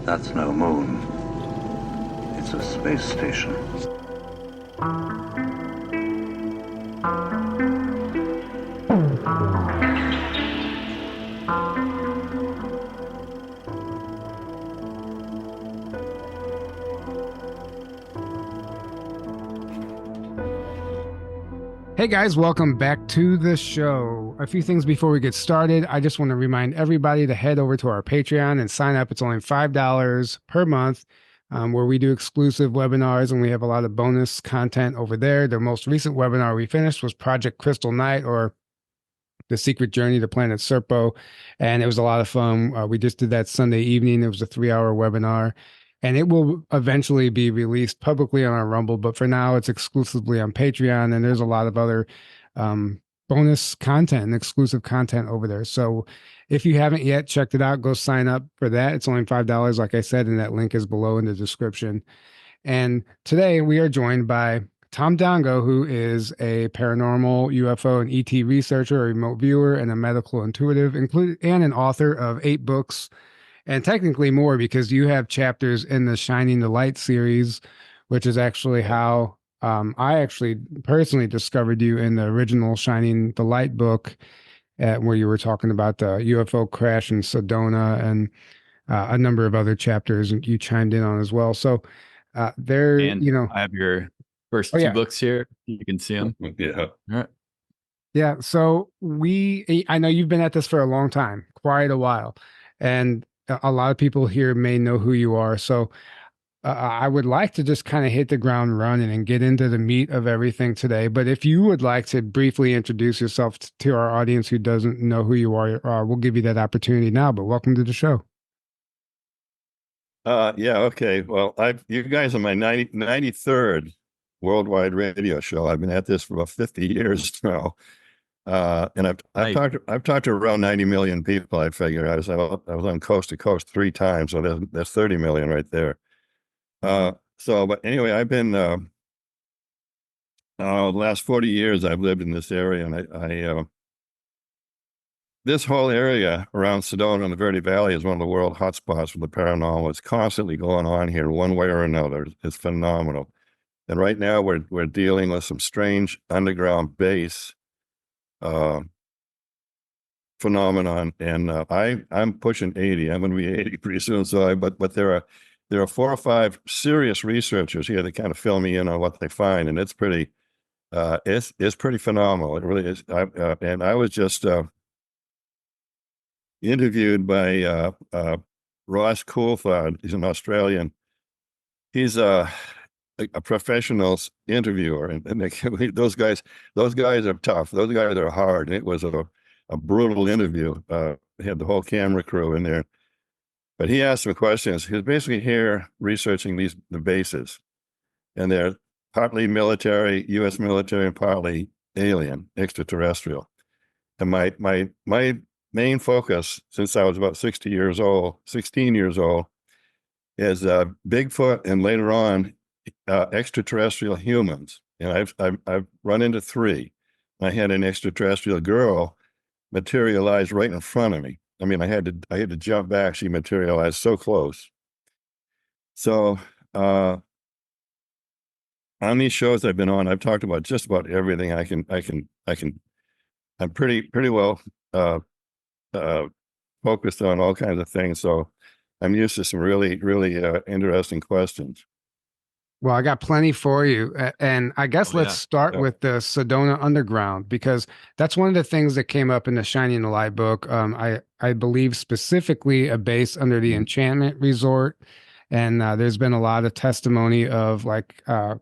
That's no moon. It's a space station. Hey guys, welcome back to the show. A few things before we get started. I just want to remind everybody to head over to our Patreon and sign up. It's only $5 per month, where we do exclusive webinars and we have a lot of bonus content over there. The most recent webinar we finished was Project Crystal Night, or The Secret Journey to Planet Serpo, and it was a lot of fun. We just did that Sunday evening. It was a 3-hour webinar. And it will eventually be released publicly on our Rumble, but for now it's exclusively on Patreon. And there's a lot of other bonus content and exclusive content over there. So if you haven't yet checked it out, go sign up for that. It's only $5, like I said, and that link is below in the description. And today we are joined by Tom Dongo, who is a paranormal UFO and ET researcher, a remote viewer, and a medical intuitive, and an author of 8 books. And technically more, because you have chapters in the Shining the Light series, which is actually how I actually personally discovered you in the original Shining the Light book, where you were talking about the UFO crash in Sedona and a number of other chapters you chimed in on as well. So And I have your first two books here. You can see them. Yeah. All right. Yeah. So I know you've been at this for a long time, quite a while. And a lot of people here may know who you are. So I would like to just kind of hit the ground running and get into the meat of everything today. But if you would like to briefly introduce yourself to our audience who doesn't know who you are, we'll give you that opportunity now. But welcome to the show. Yeah, okay. Well, you guys are my 93rd worldwide radio show. I've been at this for about 50 years now. And I've talked to around 90 million people. I figure I was on coast to coast 3 times, so that's 30 million right there. But anyway, I've been the last 40 years I've lived in this area, and this whole area around Sedona and the Verde Valley is one of the world hotspots for the paranormal. It's constantly going on here, one way or another. It's phenomenal. And right now we're dealing with some strange underground base phenomenon, and I'm pushing 80. I'm going to be 80 pretty soon. So, but there are 4 or 5 serious researchers here that kind of fill me in on what they find, and it's pretty phenomenal. It really is. And I was just interviewed by Ross Coulthard. He's an Australian. He's a professional interviewer, and those guys are tough. Those guys are hard. And it was a brutal interview. They had the whole camera crew in there, but he asked some questions. He was basically here researching the bases, and they're partly military, U.S. military, and partly alien, extraterrestrial. And my main focus, since I was about 16 years old, is Bigfoot, and later on extraterrestrial humans. And I've run into 3. I had an extraterrestrial girl materialize right in front of me. I mean, I had to jump back. She materialized so close. So on these shows I've been on, I've talked about just about everything I'm pretty well focused on all kinds of things. So I'm used to some really interesting questions. Well, I got plenty for you. And I guess let's start with the Sedona Underground, because that's one of the things that came up in the Shining the Light book. I believe specifically a base under the Enchantment Resort. And there's been a lot of testimony of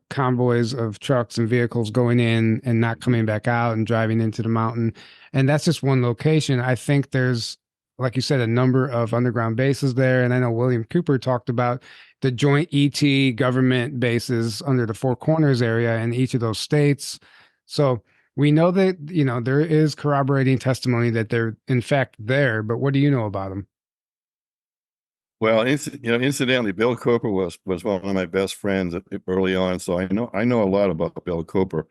convoys of trucks and vehicles going in and not coming back out and driving into the mountain. And that's just one location. I think there's, like you said, a number of underground bases there. And I know William Cooper talked about the joint ET government bases under the Four Corners area in each of those states. So we know that, there is corroborating testimony that they're in fact there, but what do you know about them? Well, incidentally, Bill Cooper was one of my best friends early on. So I know a lot about Bill Cooper,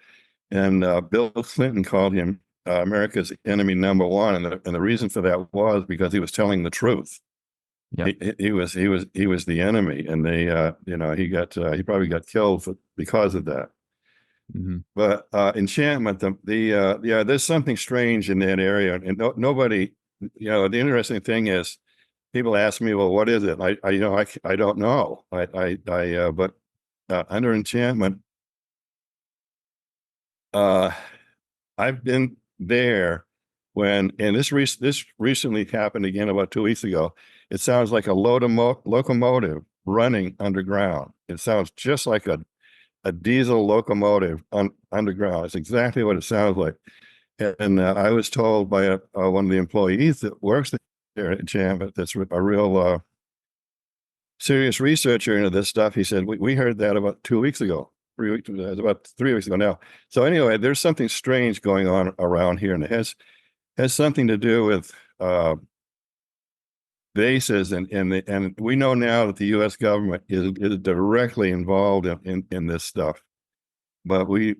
and Bill Clinton called him America's enemy number 1. And the reason for that was because he was telling the truth. Yeah. He was the enemy, and they he probably got killed because of that. Mm-hmm. But enchantment, there's something strange in that area, and nobody, the interesting thing is, people ask me, well, what is it? I don't know. But under enchantment, I've been there when, and this recently happened again about 2 weeks ago. It sounds like a locomotive running underground. It sounds just like a diesel locomotive underground. It's exactly what it sounds like. And I was told by one of the employees that works there at Enchantment, that's a real serious researcher into this stuff. He said, we heard that about 2 weeks ago. About 3 weeks ago now. So anyway, there's something strange going on around here, and it has something to do with bases, and we know now that the U.S. government is directly involved in this stuff. But I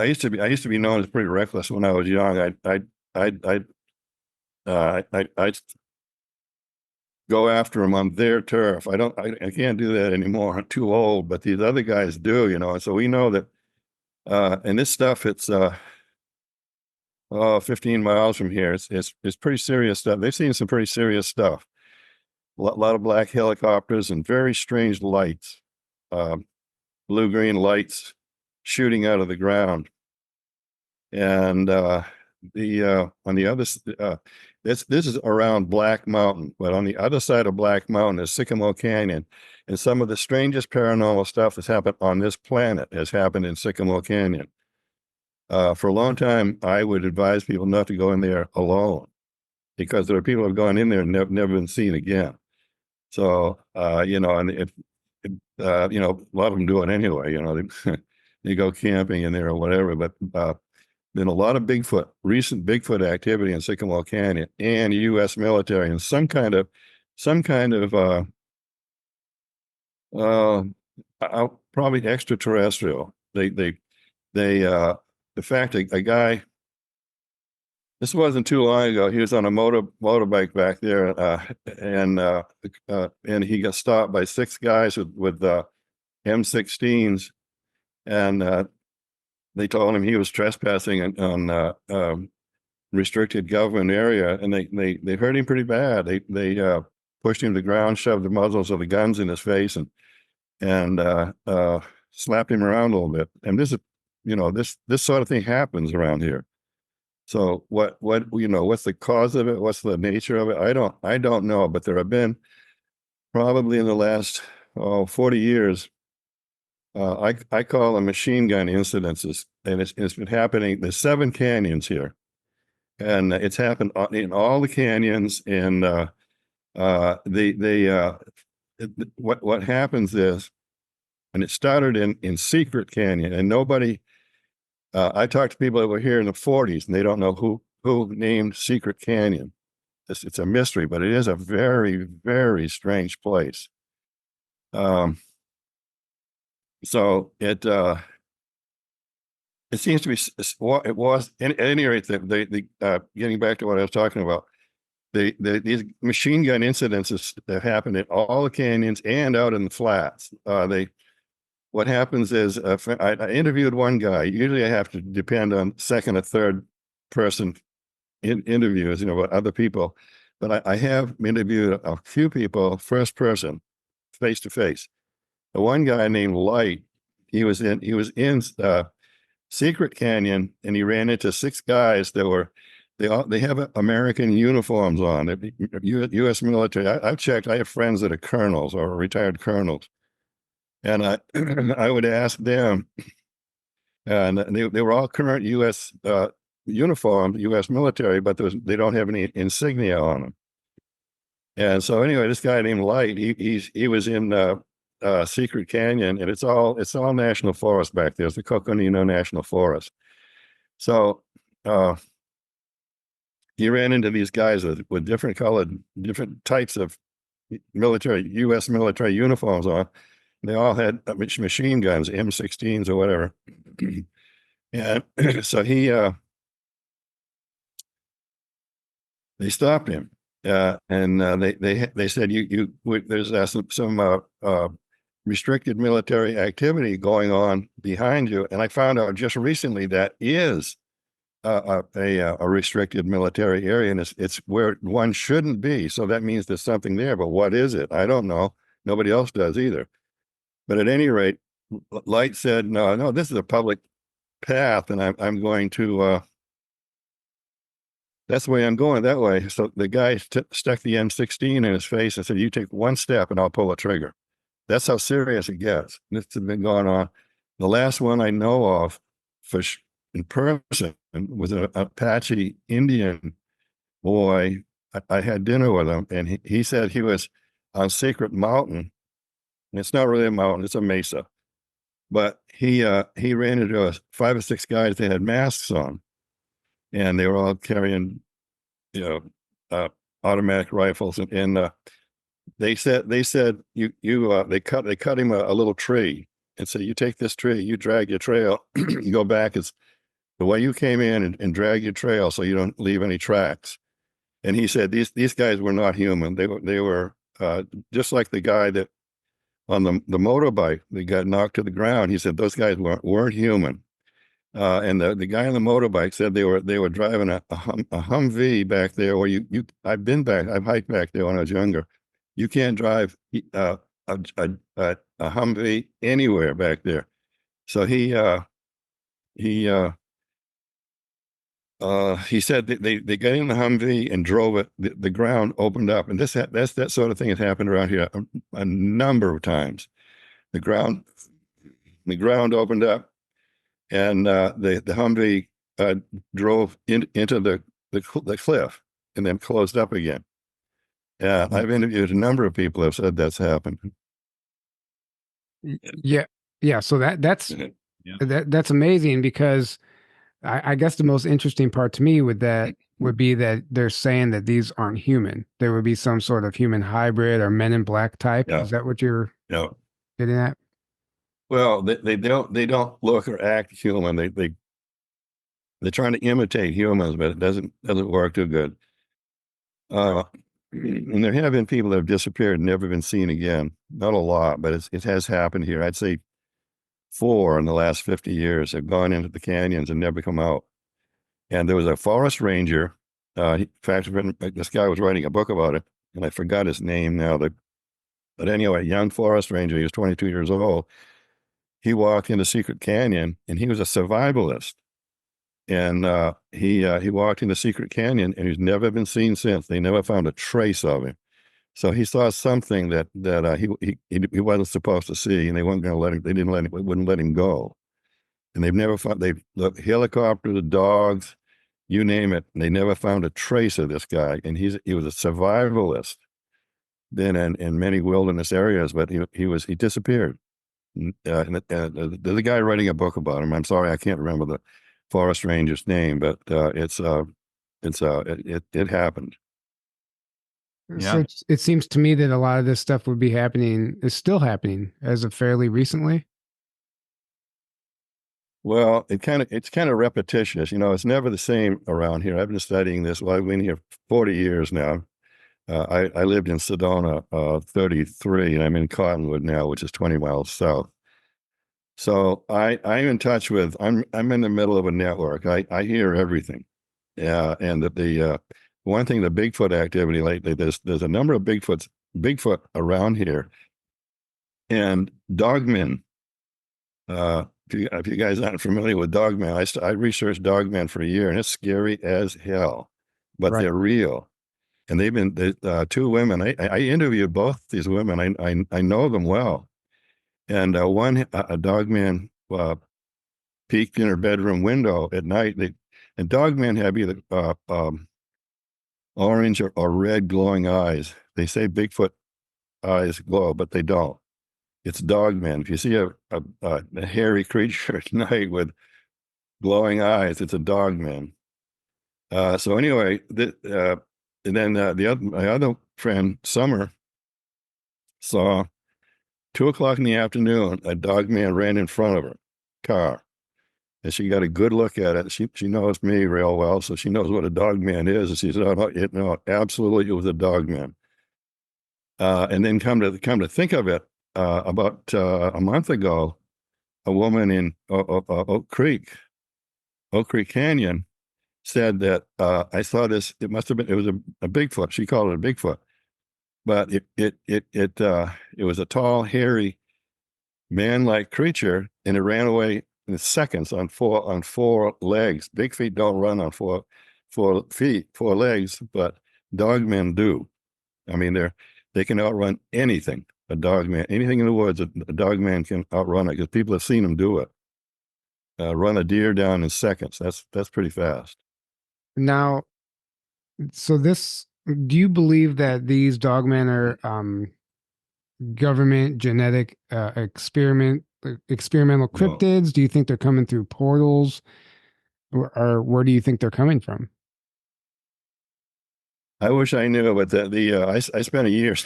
used to be known as pretty reckless when I was young. I'd go after them on their turf. I can't do that anymore. I'm too old, but these other guys do, and so we know that, and this stuff, it's 15 miles from here. It's pretty serious stuff. They've seen some pretty serious stuff. A lot of black helicopters and very strange lights, blue-green lights shooting out of the ground. And on the other, this is around Black Mountain, but on the other side of Black Mountain is Sycamore Canyon, and some of the strangest paranormal stuff that's happened on this planet has happened in Sycamore Canyon. For a long time, I would advise people not to go in there alone, because there are people who have gone in there and never been seen again. So and a lot of them do it anyway. They go camping in there or whatever, but been a lot of recent Bigfoot activity in Sycamore Canyon, and U.S. military, and some kind of probably extraterrestrial. The fact a guy, this wasn't too long ago, he was on a motorbike back there, and he got stopped by 6 guys with M16s, and they told him he was trespassing on restricted government area, and they hurt him pretty bad. They pushed him to the ground, shoved the muzzles of the guns in his face, and slapped him around a little bit. And this sort of thing happens around here. So what's the cause of it? What's the nature of it? I don't know, but there have been, probably in the last 40 years, I call them machine gun incidences, and it's been happening. There's 7 canyons here, and it's happened in all the canyons. And what happens is, and it started in Secret Canyon, and nobody. I talked to people that were here in the 40s, and they don't know who named Secret Canyon. It's a mystery, but it is a very, very strange place. So it seems to be, it was, at any rate, getting back to what I was talking about, these machine gun incidences that happen in all the canyons and out in the flats. What happens is, I interviewed one guy. Usually I have to depend on second or third person interviews, about other people. But I have interviewed a few people, first person, face to face. The one guy named Light, he was in Secret Canyon, and he ran into 6 guys that they have American uniforms on, U.S. military. I've checked. I have friends that are colonels or retired colonels, and I would ask them, and they were all current U.S. Uniform, U.S. military, but they don't have any insignia on them. And so anyway, this guy named Light, he was in Secret Canyon, and it's all national forest back there. It's the Coconino National Forest. So he ran into these guys with different types of U.S. military uniforms on. They all had machine guns, M16s or whatever. And so they stopped him, They said there's some restricted military activity going on behind you, and I found out just recently that is a restricted military area, and it's where one shouldn't be. So that means there's something there, but what is it? I don't know. Nobody else does either. But at any rate, Light said, no, this is a public path, and I'm going to. That's the way I'm going, that way. So the guy stuck the M16 in his face and said, "You take one step, and I'll pull a trigger." That's how serious it gets. This has been going on. The last one I know of in person was an Apache Indian boy. I had dinner with him, and he said he was on Secret Mountain. And it's not really a mountain, it's a mesa. But he ran into 5 or 6 guys. They had masks on, and they were all carrying, automatic rifles. And they said they cut him a little tree and said, "You take this tree, you drag your trail, you go back as the way you came in, and drag your trail so you don't leave any tracks." And he said these guys were not human. They were just like the guy that on the motorbike that got knocked to the ground. He said those guys weren't human. And the guy on the motorbike said they were driving a Humvee back there. Or I've hiked back there when I was younger. You can't drive a Humvee anywhere back there. So he said they got in the Humvee and drove it. The ground opened up, and that sort of thing has happened around here a number of times. The ground opened up, and the Humvee drove into the cliff and then closed up again. Yeah, I've interviewed a number of people who have said that's happened. Yeah. So that's amazing, because I guess the most interesting part to me would be that they're saying that these aren't human. There would be some sort of human hybrid or Men in Black type. Yeah. Is that what you're getting at? Well, they don't look or act human. They're trying to imitate humans, but it doesn't work too good. And there have been people that have disappeared and never been seen again. Not a lot, but it has happened here. I'd say 4 in the last 50 years have gone into the canyons and never come out. And there was a forest ranger. In fact, this guy was writing a book about it, and I forgot his name now. But anyway, young forest ranger. He was 22 years old. He walked into Secret Canyon, and he was a survivalist. And he walked in the Secret Canyon, and he's never been seen since. They never found a trace of him. So he saw something that he wasn't supposed to see, and they weren't going to let him. They wouldn't let him go. And they've never found. They looked helicopters, dogs, you name it, and they never found a trace of this guy. And he was a survivalist then in many wilderness areas, but he disappeared. There's a guy writing a book about him. I'm sorry, I can't remember the forest ranger's name, but it happened. Yeah. So it seems to me that a lot of this stuff is still happening as of fairly recently. Well, it's kind of repetitious. It's never the same around here. I've been studying this. Well, I've been here 40 years now. I lived in Sedona 33, and I'm in Cottonwood now, which is 20 miles south. So I'm in touch with. I'm in the middle of a network. I hear everything. Yeah, and the one thing, the Bigfoot activity lately. There's a number of Bigfoot around here, and dogmen. If you guys aren't familiar with dogmen, I researched dogmen for a year, and it's scary as hell, but They're real. And they've been 2 women. I interviewed both these women. I know them well. And a dogman peeked in her bedroom window at night. And dogmen have either orange or red glowing eyes. They say Bigfoot eyes glow, but they don't. It's dogmen. If you see a hairy creature at night with glowing eyes, it's a dogman. So anyway, and then my other friend, Summer, saw 2:00 in the afternoon, a dogman ran in front of her car. and she got a good look at it. She knows me real well, so she knows what a dog man is. And she said, "Oh, no, absolutely, it was a dog man." And then come to think of it, about a month ago, a woman in Oak Creek Canyon, said that I saw this. It must have been. It was a Bigfoot. She called it a Bigfoot, but it was a tall, hairy, man-like creature, and it ran away in seconds on four legs. Big feet don't run on four legs, but dogmen do. I mean, they can outrun anything. A dogman, anything in the woods, a dogman can outrun it, because people have seen them do it. Run a deer down in seconds. That's pretty fast. Now, so do you believe that these dogmen are government genetic experimental cryptids? Do you think they're coming through portals, or where do you think they're coming from? I wish I knew, but I spent a year.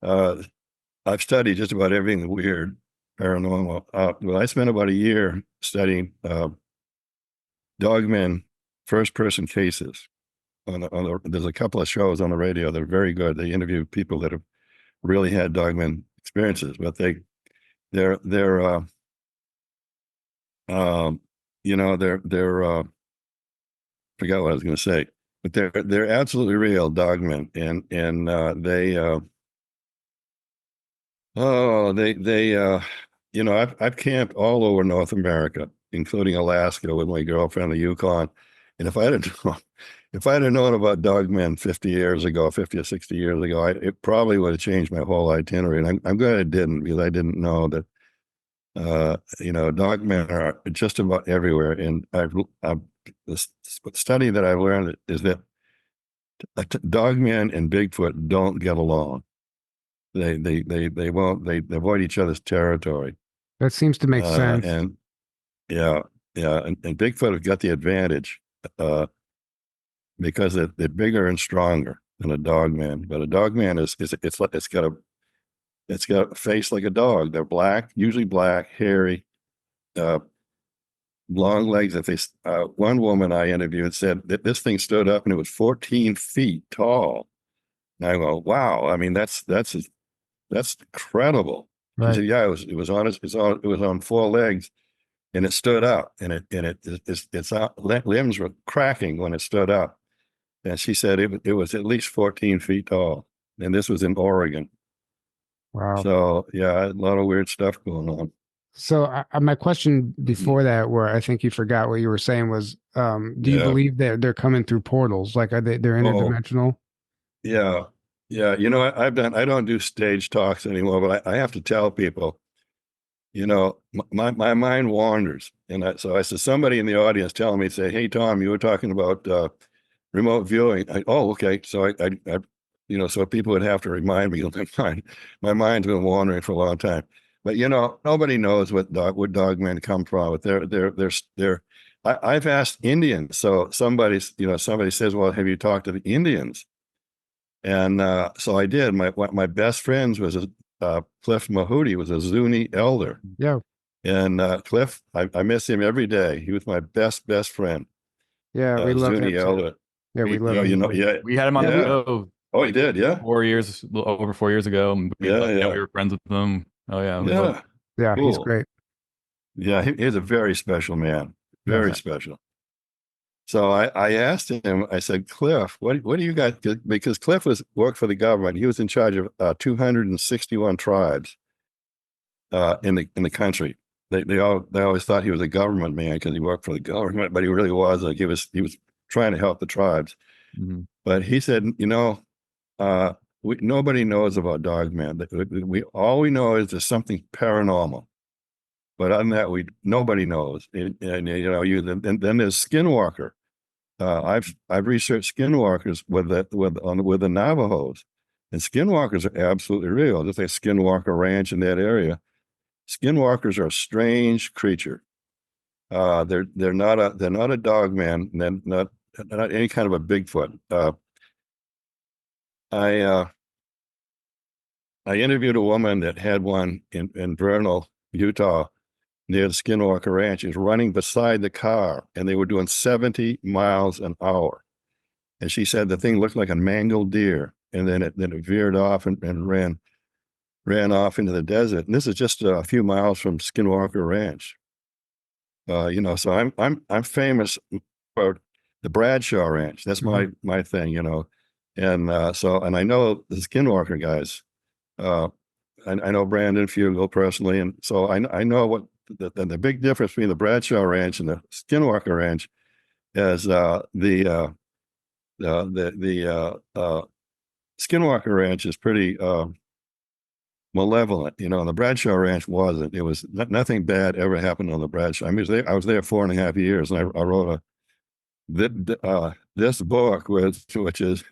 I've studied just about everything weird, paranormal. Well, I spent about a year studying dogmen first-person cases. There's a couple of shows on the radio that are very good. They interview people that have really had dogmen experiences, but they're forgot what I was going to say, but they're absolutely real dogmen, and I've camped all over North America, including Alaska, with my girlfriend, the Yukon. And if I had known about dogmen 50 or 60 years ago, it probably would have changed my whole itinerary. And I'm glad it didn't, because I didn't know that, dogmen are just about everywhere. And the study that I've learned is that dogmen and Bigfoot don't get along. They avoid each other's territory. That seems to make sense. And Bigfoot have got the advantage, because they're bigger and stronger than a dogman. But a dogman it's got a face like a dog. They're black, usually black, hairy, long legs. One woman I interviewed said that this thing stood up and it was 14 feet tall. And I go, wow. I mean, that's incredible. Right. She said, yeah, it was on four legs, and it stood up, and its limbs were cracking when it stood up. And she said it was at least 14 feet tall, and this was in Oregon. Wow. So yeah, a lot of weird stuff going on. So my question before that, where I think you forgot what you were saying, was, do you believe that they're coming through portals? Like, they're interdimensional? Yeah. Yeah. I don't do stage talks anymore, but I have to tell people, my mind wanders. And so I said, somebody in the audience telling me, say, "Hey, Tom, you were talking about remote viewing." Okay. So so people would have to remind me. My mind's been wandering for a long time. But nobody knows what dogmen come from. But I've asked Indians. So somebody says, "Well, have you talked to the Indians?" And so I did. My best friends was Cliff Mahooty, was a Zuni elder. Yeah. And Cliff, I miss him every day. He was my best friend. Yeah, we love Zuni him elder. Yeah, we love him. We had him on the show. Oh, he did, yeah. Over 4 years ago. We were friends with him. Oh yeah. Yeah, cool. He's great. Yeah, he's a very special man. Very special. So I asked him, I said, "Cliff, what do you got?" Because Cliff worked for the government. He was in charge of 261 tribes in the country. They always thought he was a government man because he worked for the government, but he really was. He was trying to help the tribes. Mm-hmm. But he said, nobody knows about dogmen. All we know is there's something paranormal. But other than that, nobody knows. And then there's skinwalker. I've researched skinwalkers with the Navajos, and skinwalkers are absolutely real. There's a skinwalker ranch in that area. Skinwalkers are a strange creature. They're not a dogman, and not any kind of a Bigfoot. I interviewed a woman that had one in Vernal, Utah. near the Skinwalker Ranch. He was running beside the car, and they were doing 70 miles an hour. And she said the thing looked like a mangled deer, and then it veered off and ran off into the desert. And this is just a few miles from Skinwalker Ranch. So I'm famous for the Bradshaw Ranch. That's my thing, and I know the Skinwalker guys. I know Brandon Fugel personally, and so I know what the big difference between the Bradshaw Ranch and the Skinwalker Ranch is. The Skinwalker Ranch is pretty malevolent, and the Bradshaw Ranch wasn't. It was nothing bad ever happened on the Bradshaw. I mean, I was there 4.5 years, and I wrote this book, which is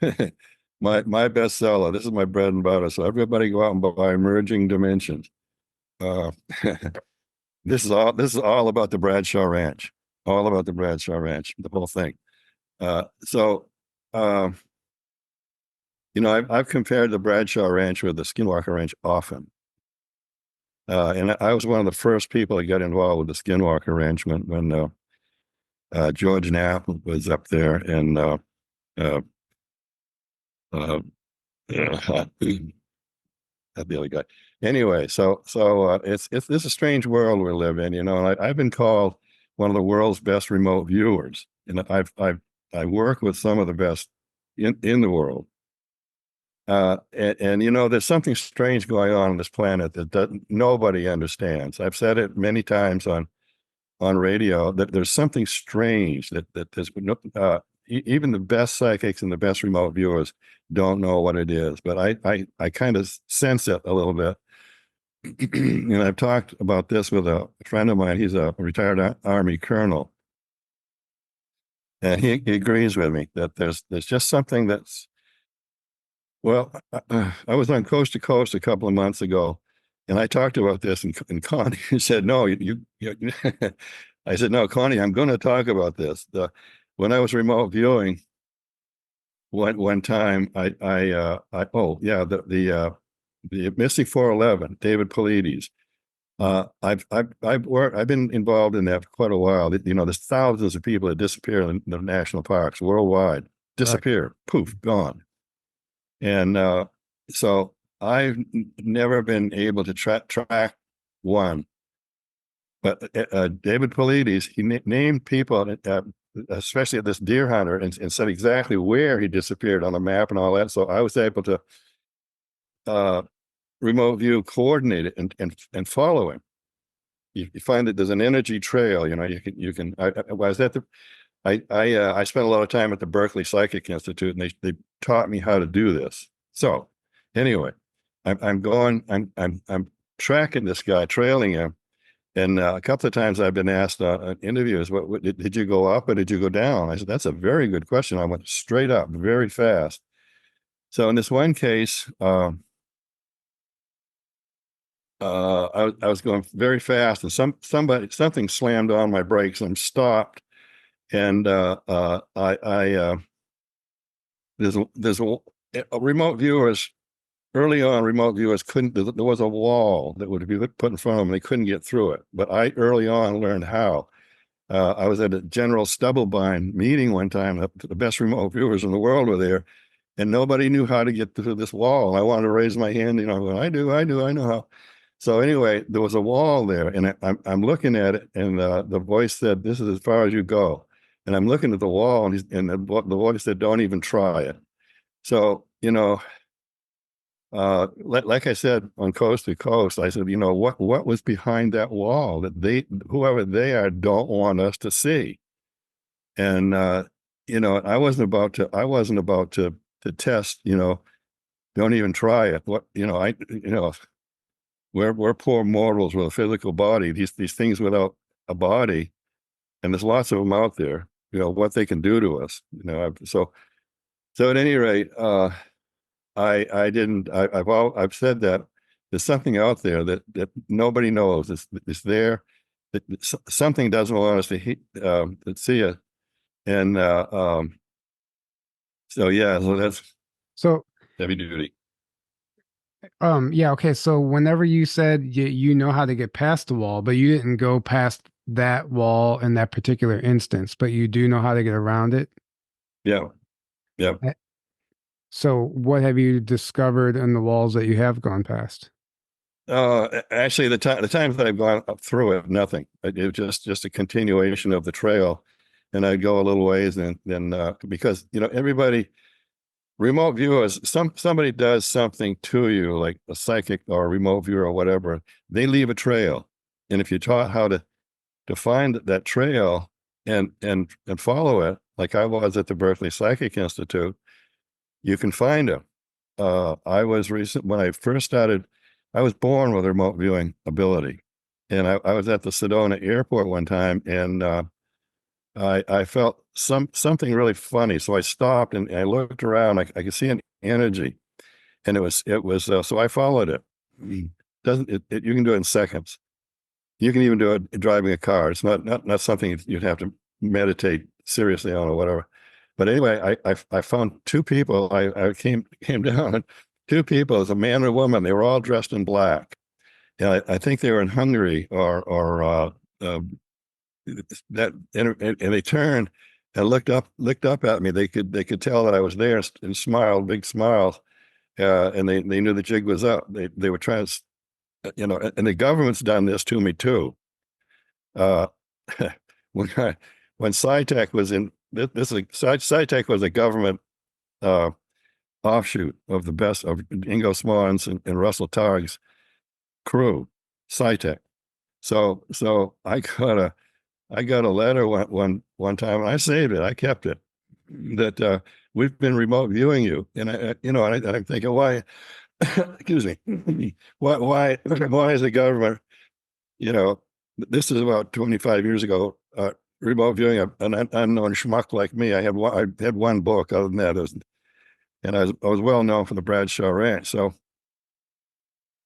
my bestseller. This is my bread and butter. So everybody go out and buy Emerging Dimensions. This is all about the Bradshaw Ranch. All about the Bradshaw Ranch, the whole thing. I've compared the Bradshaw Ranch with the Skinwalker Ranch often. And I was one of the first people that got involved with the Skinwalker Ranch when George Knapp was up there, and that the other guy. Anyway, so it's this is a strange world we live in, and I've been called one of the world's best remote viewers, and I work with some of the best in the world. And there's something strange going on this planet that nobody understands. I've said it many times on radio that there's something strange that there's even the best psychics and the best remote viewers don't know what it is. But I kind of sense it a little bit. And I've talked about this with a friend of mine. He's a retired Army colonel. And he agrees with me that there's just something that's, well, I was on Coast to Coast a couple of months ago, and I talked about this, and Connie said, no, you I said, no, Connie, I'm going to talk about this. When I was remote viewing one time, the Mystic 411, David Paulides. I've been involved in that for quite a while. There's thousands of people that disappear in the national parks worldwide, disappear, poof, gone. And so I've never been able to track one. But David Paulides, he named people, especially at this deer hunter, and said exactly where he disappeared on the map and all that. So I was able to remote view, coordinate it, and follow him. You find that there's an energy trail. You can. I spent a lot of time at the Berkeley Psychic Institute, and they taught me how to do this. So anyway, I'm tracking this guy, trailing him. And a couple of times I've been asked in interviews, what did you go up or did you go down? I said, that's a very good question. I went straight up very fast. So in this one case, I was going very fast, and something slammed on my brakes, and I'm stopped. And there's a remote viewers. Early on, remote viewers couldn't. There was a wall that would be put in front of them. They couldn't get through it. But I early on learned how. I was at a General Stubblebind meeting one time. The best remote viewers in the world were there, and nobody knew how to get through this wall. I wanted to raise my hand. I know how. So anyway, there was a wall there, and I'm looking at it, and the voice said, "This is as far as you go." And I'm looking at the wall, and the voice said, "Don't even try it." So like I said on Coast to Coast, I said, what was behind that wall that whoever they are, don't want us to see. And I wasn't about to test. Don't even try it. We're poor mortals with a physical body. These things without a body, and there's lots of them out there. What they can do to us. So at any rate, I've said that there's something out there that nobody knows. It's there. Something doesn't want us to see it. And so that's so heavy duty. Yeah, okay. So whenever you said you know how to get past the wall, but you didn't go past that wall in that particular instance, but you do know how to get around it. Yeah. Yeah. So what have you discovered in the walls that you have gone past? Actually, the times that I've gone up through it, nothing. It was just a continuation of the trail, and I'd go a little ways, and then because everybody, remote viewers, somebody does something to you, like a psychic or a remote viewer or whatever, they leave a trail, and if you're taught how to find that trail and follow it, like I was at the Berkeley Psychic Institute, you can find them. I was when I first started, I was born with a remote viewing ability. And I was at the Sedona airport one time, and I felt something really funny. So I stopped and I looked around. I could see an energy, and it was so I followed it. Doesn't it, you can do it in seconds. You can even do it driving a car. It's not something you'd have to meditate seriously on or whatever. But anyway, I found two people. I came down, and two people, as a man and a woman. They were all dressed in black. And I think they were in Hungary or that. And they turned and looked up at me. They could tell that I was there and smiled, big smiles. And they knew the jig was up. They were trying to, and the government's done this to me too. When SciTech was in SciTech was a government offshoot of the best of Ingo Swan's and Russell Targ's crew, SciTech. So I got a letter one time, and I saved it. I kept it. That we've been remote viewing you, and I'm thinking, why? Excuse me. Why is the government? This is about 25 years ago. Remote viewing an unknown schmuck like me. I had one book. Other than that, and I was well known for the Bradshaw Ranch. So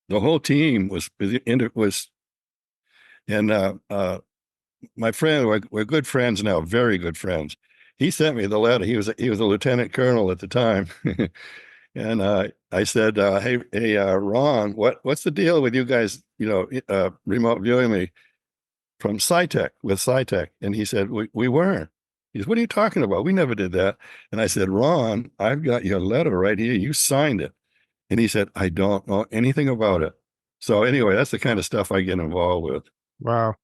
the whole team was, and my friend, we're good friends now, very good friends. He sent me the letter. He was a lieutenant colonel at the time. And I said, hey, Ron, what's the deal with you guys, remote viewing me from SciTech, with SciTech? And he said, we weren't. He said, what are you talking about? We never did that. And I said, Ron, I've got your letter right here. You signed it. And he said, I don't know anything about it. So anyway, that's the kind of stuff I get involved with. Wow.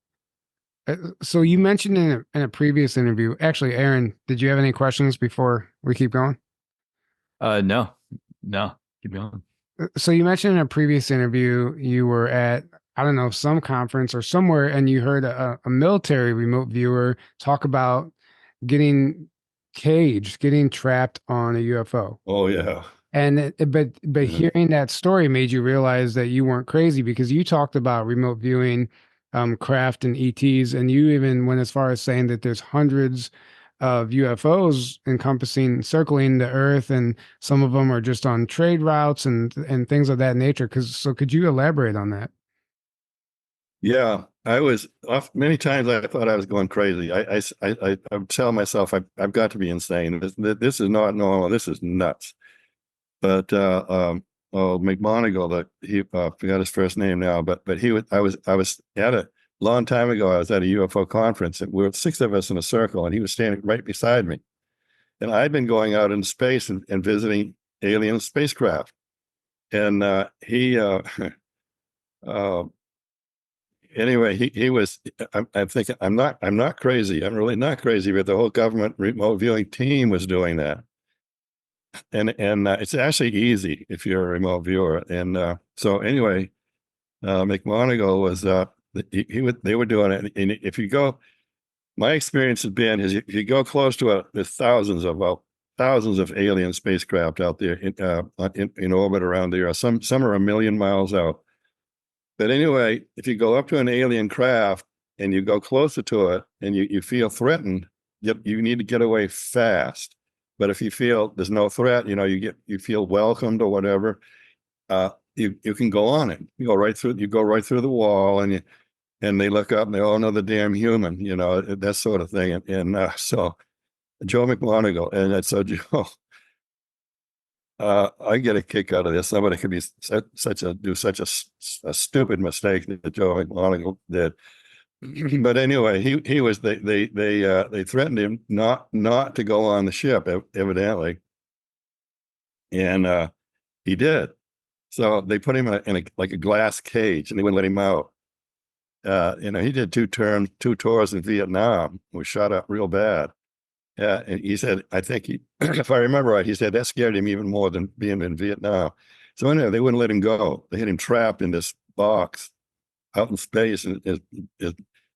So you mentioned in a previous interview, actually, Aaron, did you have any questions before we keep going? No, keep going. So you mentioned in a previous interview, you were at, I don't know, some conference or somewhere, and you heard a military remote viewer talk about getting caged, getting trapped on a UFO. Oh yeah. And but hearing that story made you realize that you weren't crazy, because you talked about remote viewing craft and ETs, and you even went as far as saying that there's hundreds of UFOs circling the Earth, and some of them are just on trade routes and things of that nature. So could you elaborate on that? Yeah, I was off many times. I thought I was going crazy. I tell myself I've got to be insane. This is not normal. This is nuts. But McMonigal, he forgot his first name now, but I was at a long time ago. I was at a UFO conference, and we were 6 of us in a circle, and he was standing right beside me. And I'd been going out in space and visiting alien spacecraft, and anyway, he was. I'm thinking I'm not crazy. I'm really not crazy, but the whole government remote viewing team was doing that. And it's actually easy if you're a remote viewer. And so anyway, McMonigal was they were doing it. And if you go, my experience has been is if you go close to there's thousands of alien spacecraft out there in orbit around the Earth. Some are 1 million miles out. But anyway, if you go up to an alien craft and you go closer to it and you feel threatened, you need to get away fast. But if you feel there's no threat, you feel welcomed or whatever, you can go on it. You go right through the wall, and they look up and they all know the damn human, that sort of thing. And so Joe McMonigal, and so Joe, I get a kick out of this. Somebody could be do such a stupid mistake that Joe McMonagle did. But anyway, he was they threatened him not to go on the ship, evidently, and he did. So they put him in a glass cage, and they wouldn't let him out. He did two tours in Vietnam, was shot up real bad. Yeah, and he said, I think if I remember right, he said that scared him even more than being in Vietnam. So anyway, they wouldn't let him go. They had him trapped in this box out in space, and his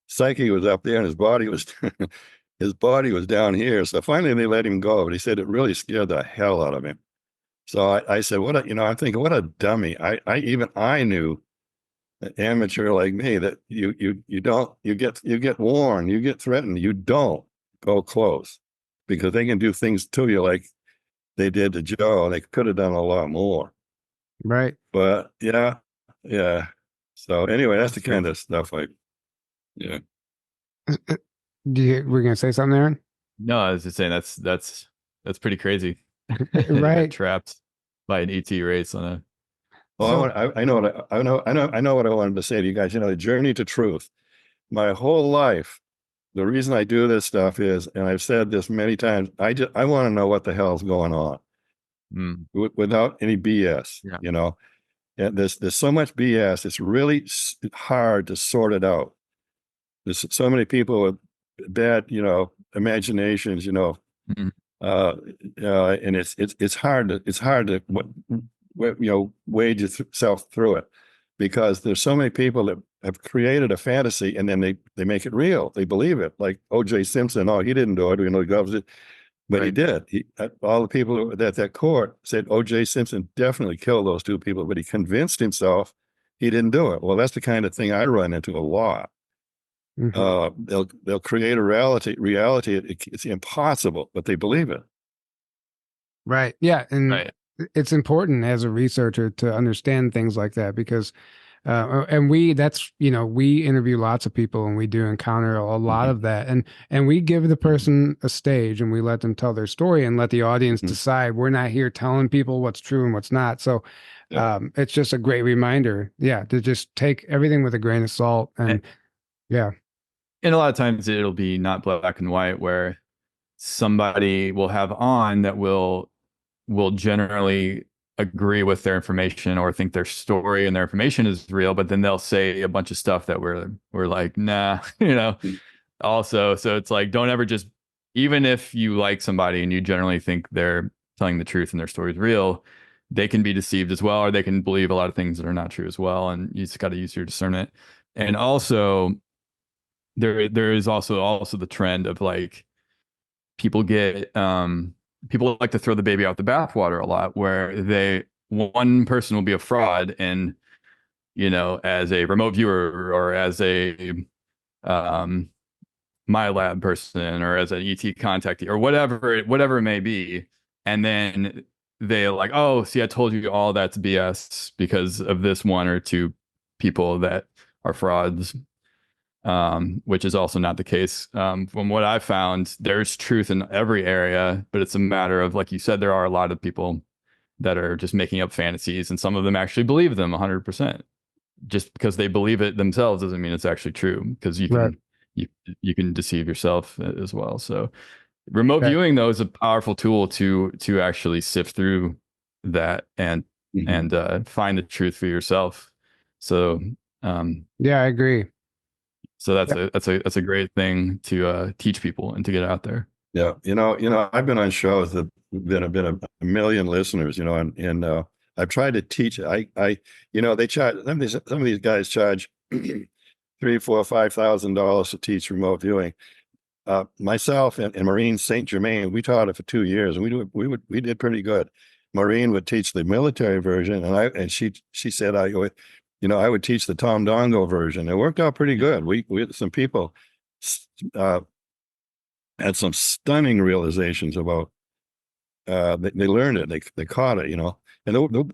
psyche was up there, and his body was down here. So finally, they let him go. But he said it really scared the hell out of him. So I said, I'm thinking, what a dummy. I knew, an amateur like me, that you get warned, you get threatened, you don't go close, because they can do things to you like they did to Joe. They could have done a lot more. Right. But yeah. So anyway, that's the kind of stuff yeah. We're going to say something, Aaron? No, I was just saying that's pretty crazy. Right. Trapped by an ET race on a. Well, I know what I wanted to say to you guys. The journey to truth. My whole life, the reason I do this stuff is, and I've said this many times, I want to know what the hell's going on, without any BS. Yeah. And there's so much BS. It's really hard to sort it out. There's so many people with bad, imaginations, and it's hard to wade yourself through it, because there's so many people that have created a fantasy, and then they make it real. They believe it. Like O.J. Simpson. Oh, he didn't do it. The government, but he did. All the people at that court said O.J. Simpson definitely killed those two people, but he convinced himself he didn't do it. Well, that's the kind of thing I run into a lot. They'll create a reality. It's impossible, but they believe it. Right. Yeah. And it's important as a researcher to understand things like that, because and we interview lots of people, and we do encounter a lot of that, and we give the person a stage, and we let them tell their story, and let the audience decide. We're not here telling people what's true and what's not. So it's just a great reminder, to just take everything with a grain of salt. And a lot of times it'll be not black and white, where somebody will have on that will generally agree with their information, or think their story and their information is real, but then they'll say a bunch of stuff that we're like, nah, also. So it's like, don't ever just, even if you like somebody and you generally think they're telling the truth and their story is real, they can be deceived as well, or they can believe a lot of things that are not true as well. And you just got to use your discernment. And also there is also the trend of, like, people like to throw the baby out the bathwater a lot, where one person will be a fraud, and as a remote viewer, or as a MyLab person, or as an ET contactee, or whatever it may be, and then they're like, oh, see, I told you all that's BS because of this one or two people that are frauds. Which is also not the case. From what I've found, there's truth in every area, but it's a matter of, like you said, there are a lot of people that are just making up fantasies, and some of them actually believe them 100%. Just because they believe it themselves doesn't mean it's actually true, because you can deceive yourself as well. So remote viewing, though, is a powerful tool to actually sift through that and find the truth for yourself. So I agree. So that's a great thing to teach people and to get out there. Yeah, I've been on shows that been a million listeners, and I've tried to teach. They charge, some of these guys charge $3,000, $4,000, $5,000 to teach remote viewing. Myself and Maureen St. Germain, we taught it for 2 years, and we did pretty good. Maureen would teach the military version, and she said I would teach the Tom Dongo version. It worked out pretty good. We had some people had some stunning realizations about. They learned it. They caught it. And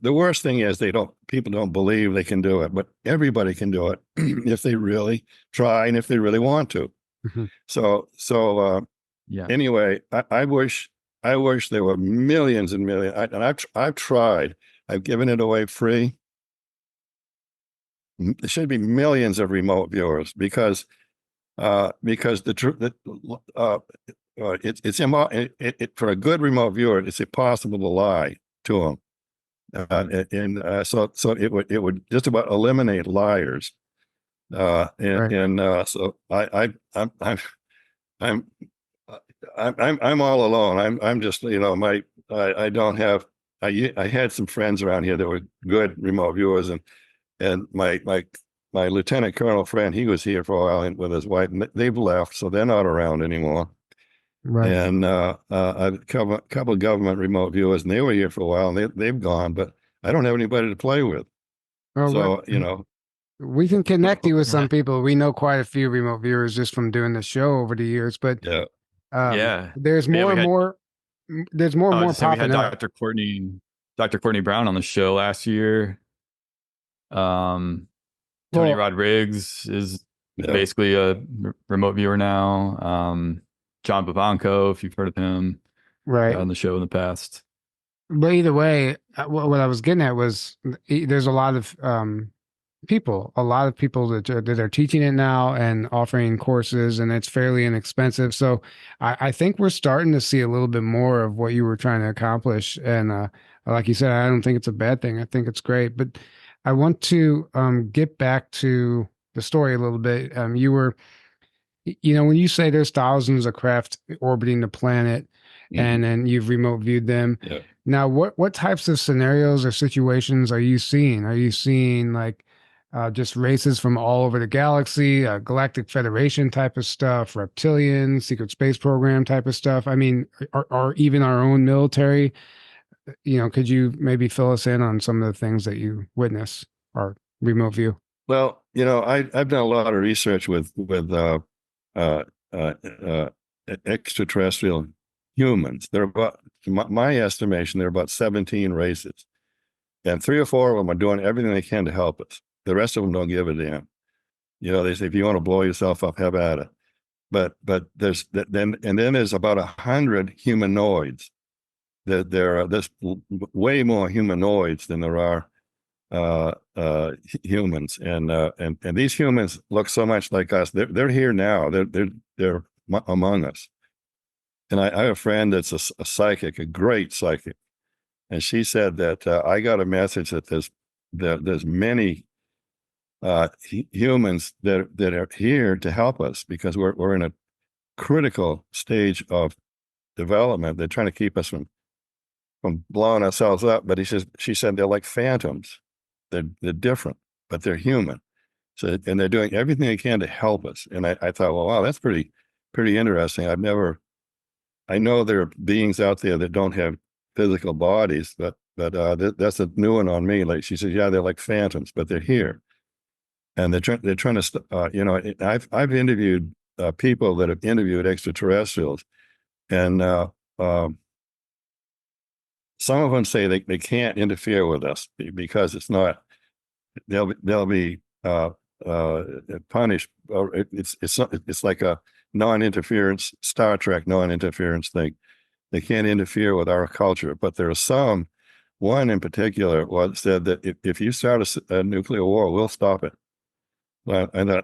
the worst thing is people don't believe they can do it, but everybody can do it if they really try and if they really want to. So anyway, I wish I wish there were millions and millions. I've tried. I've given it away free. There should be millions of remote viewers because the truth that for a good remote viewer, it's impossible to lie to them. So it would just about eliminate liars. So I'm all alone. I'm just, I don't have, I had some friends around here that were good remote viewers, and my lieutenant colonel friend, he was here for a while with his wife, and they've left, so they're not around anymore. Right. And a couple of government remote viewers, and they were here for a while, and they've gone, but I don't have anybody to play with. Oh, So, we can connect you with some people. We know quite a few remote viewers just from doing the show over the years, but there's more and more. There's more and more popping we had up. Dr. Courtney Brown on the show last year. Tony Rodriguez is basically a remote viewer now. John Babanco, if you've heard of him, right, on the show in the past. But either way, what I was getting at was there's a lot of people that are teaching it now and offering courses, and it's fairly inexpensive. So I think we're starting to see a little bit more of what you were trying to accomplish. And like you said, I don't think it's a bad thing. I think it's great. But I want to get back to the story a little bit. You were, when you say there's thousands of craft orbiting the planet, and then you've remote viewed them. Yeah. Now, what types of scenarios or situations are you seeing? Are you seeing like just races from all over the galaxy, Galactic Federation type of stuff, reptilian, secret space program type of stuff? I mean, or even our own military? Could you maybe fill us in on some of the things that you witness or remote view? Well, I've done a lot of research with extraterrestrial humans. There are about, my estimation, there are about 17 races, and 3 or 4 of them are doing everything they can to help us. The rest of them don't give a damn. They say, if you want to blow yourself up, have at it. But there's then there's about 100 humanoids. There's way more humanoids than there are humans, and these humans look so much like us. They're here now. They're among us. And I have a friend that's a psychic, a great psychic, and she said that I got a message that there's many humans that are here to help us because we're in a critical stage of development. They're trying to keep us from blowing ourselves up. But she said they're like phantoms. They're different, but they're human. So, and they're doing everything they can to help us. And I thought, well, wow, that's pretty interesting. I know there are beings out there that don't have physical bodies, but that's a new one on me. Like she says, yeah, they're like phantoms, but they're here, and they're trying to. I've interviewed people that have interviewed extraterrestrials, and some of them say they can't interfere with us because it's not. They'll be punished. It's like a non-interference, Star Trek non-interference thing. They can't interfere with our culture. But there are one in particular said that if you start a nuclear war, we'll stop it. And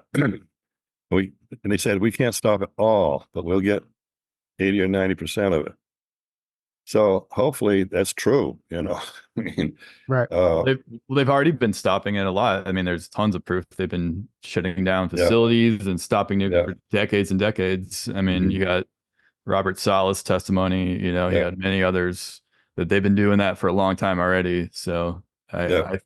they said we can't stop it all, but we'll get 80 or 90% of it. So hopefully that's true, I mean, right. They've already been stopping it a lot. I mean, there's tons of proof they've been shutting down facilities and stopping nuclear for decades and decades. I mean, you got Robert Sala's testimony, you got many others that they've been doing that for a long time already. So I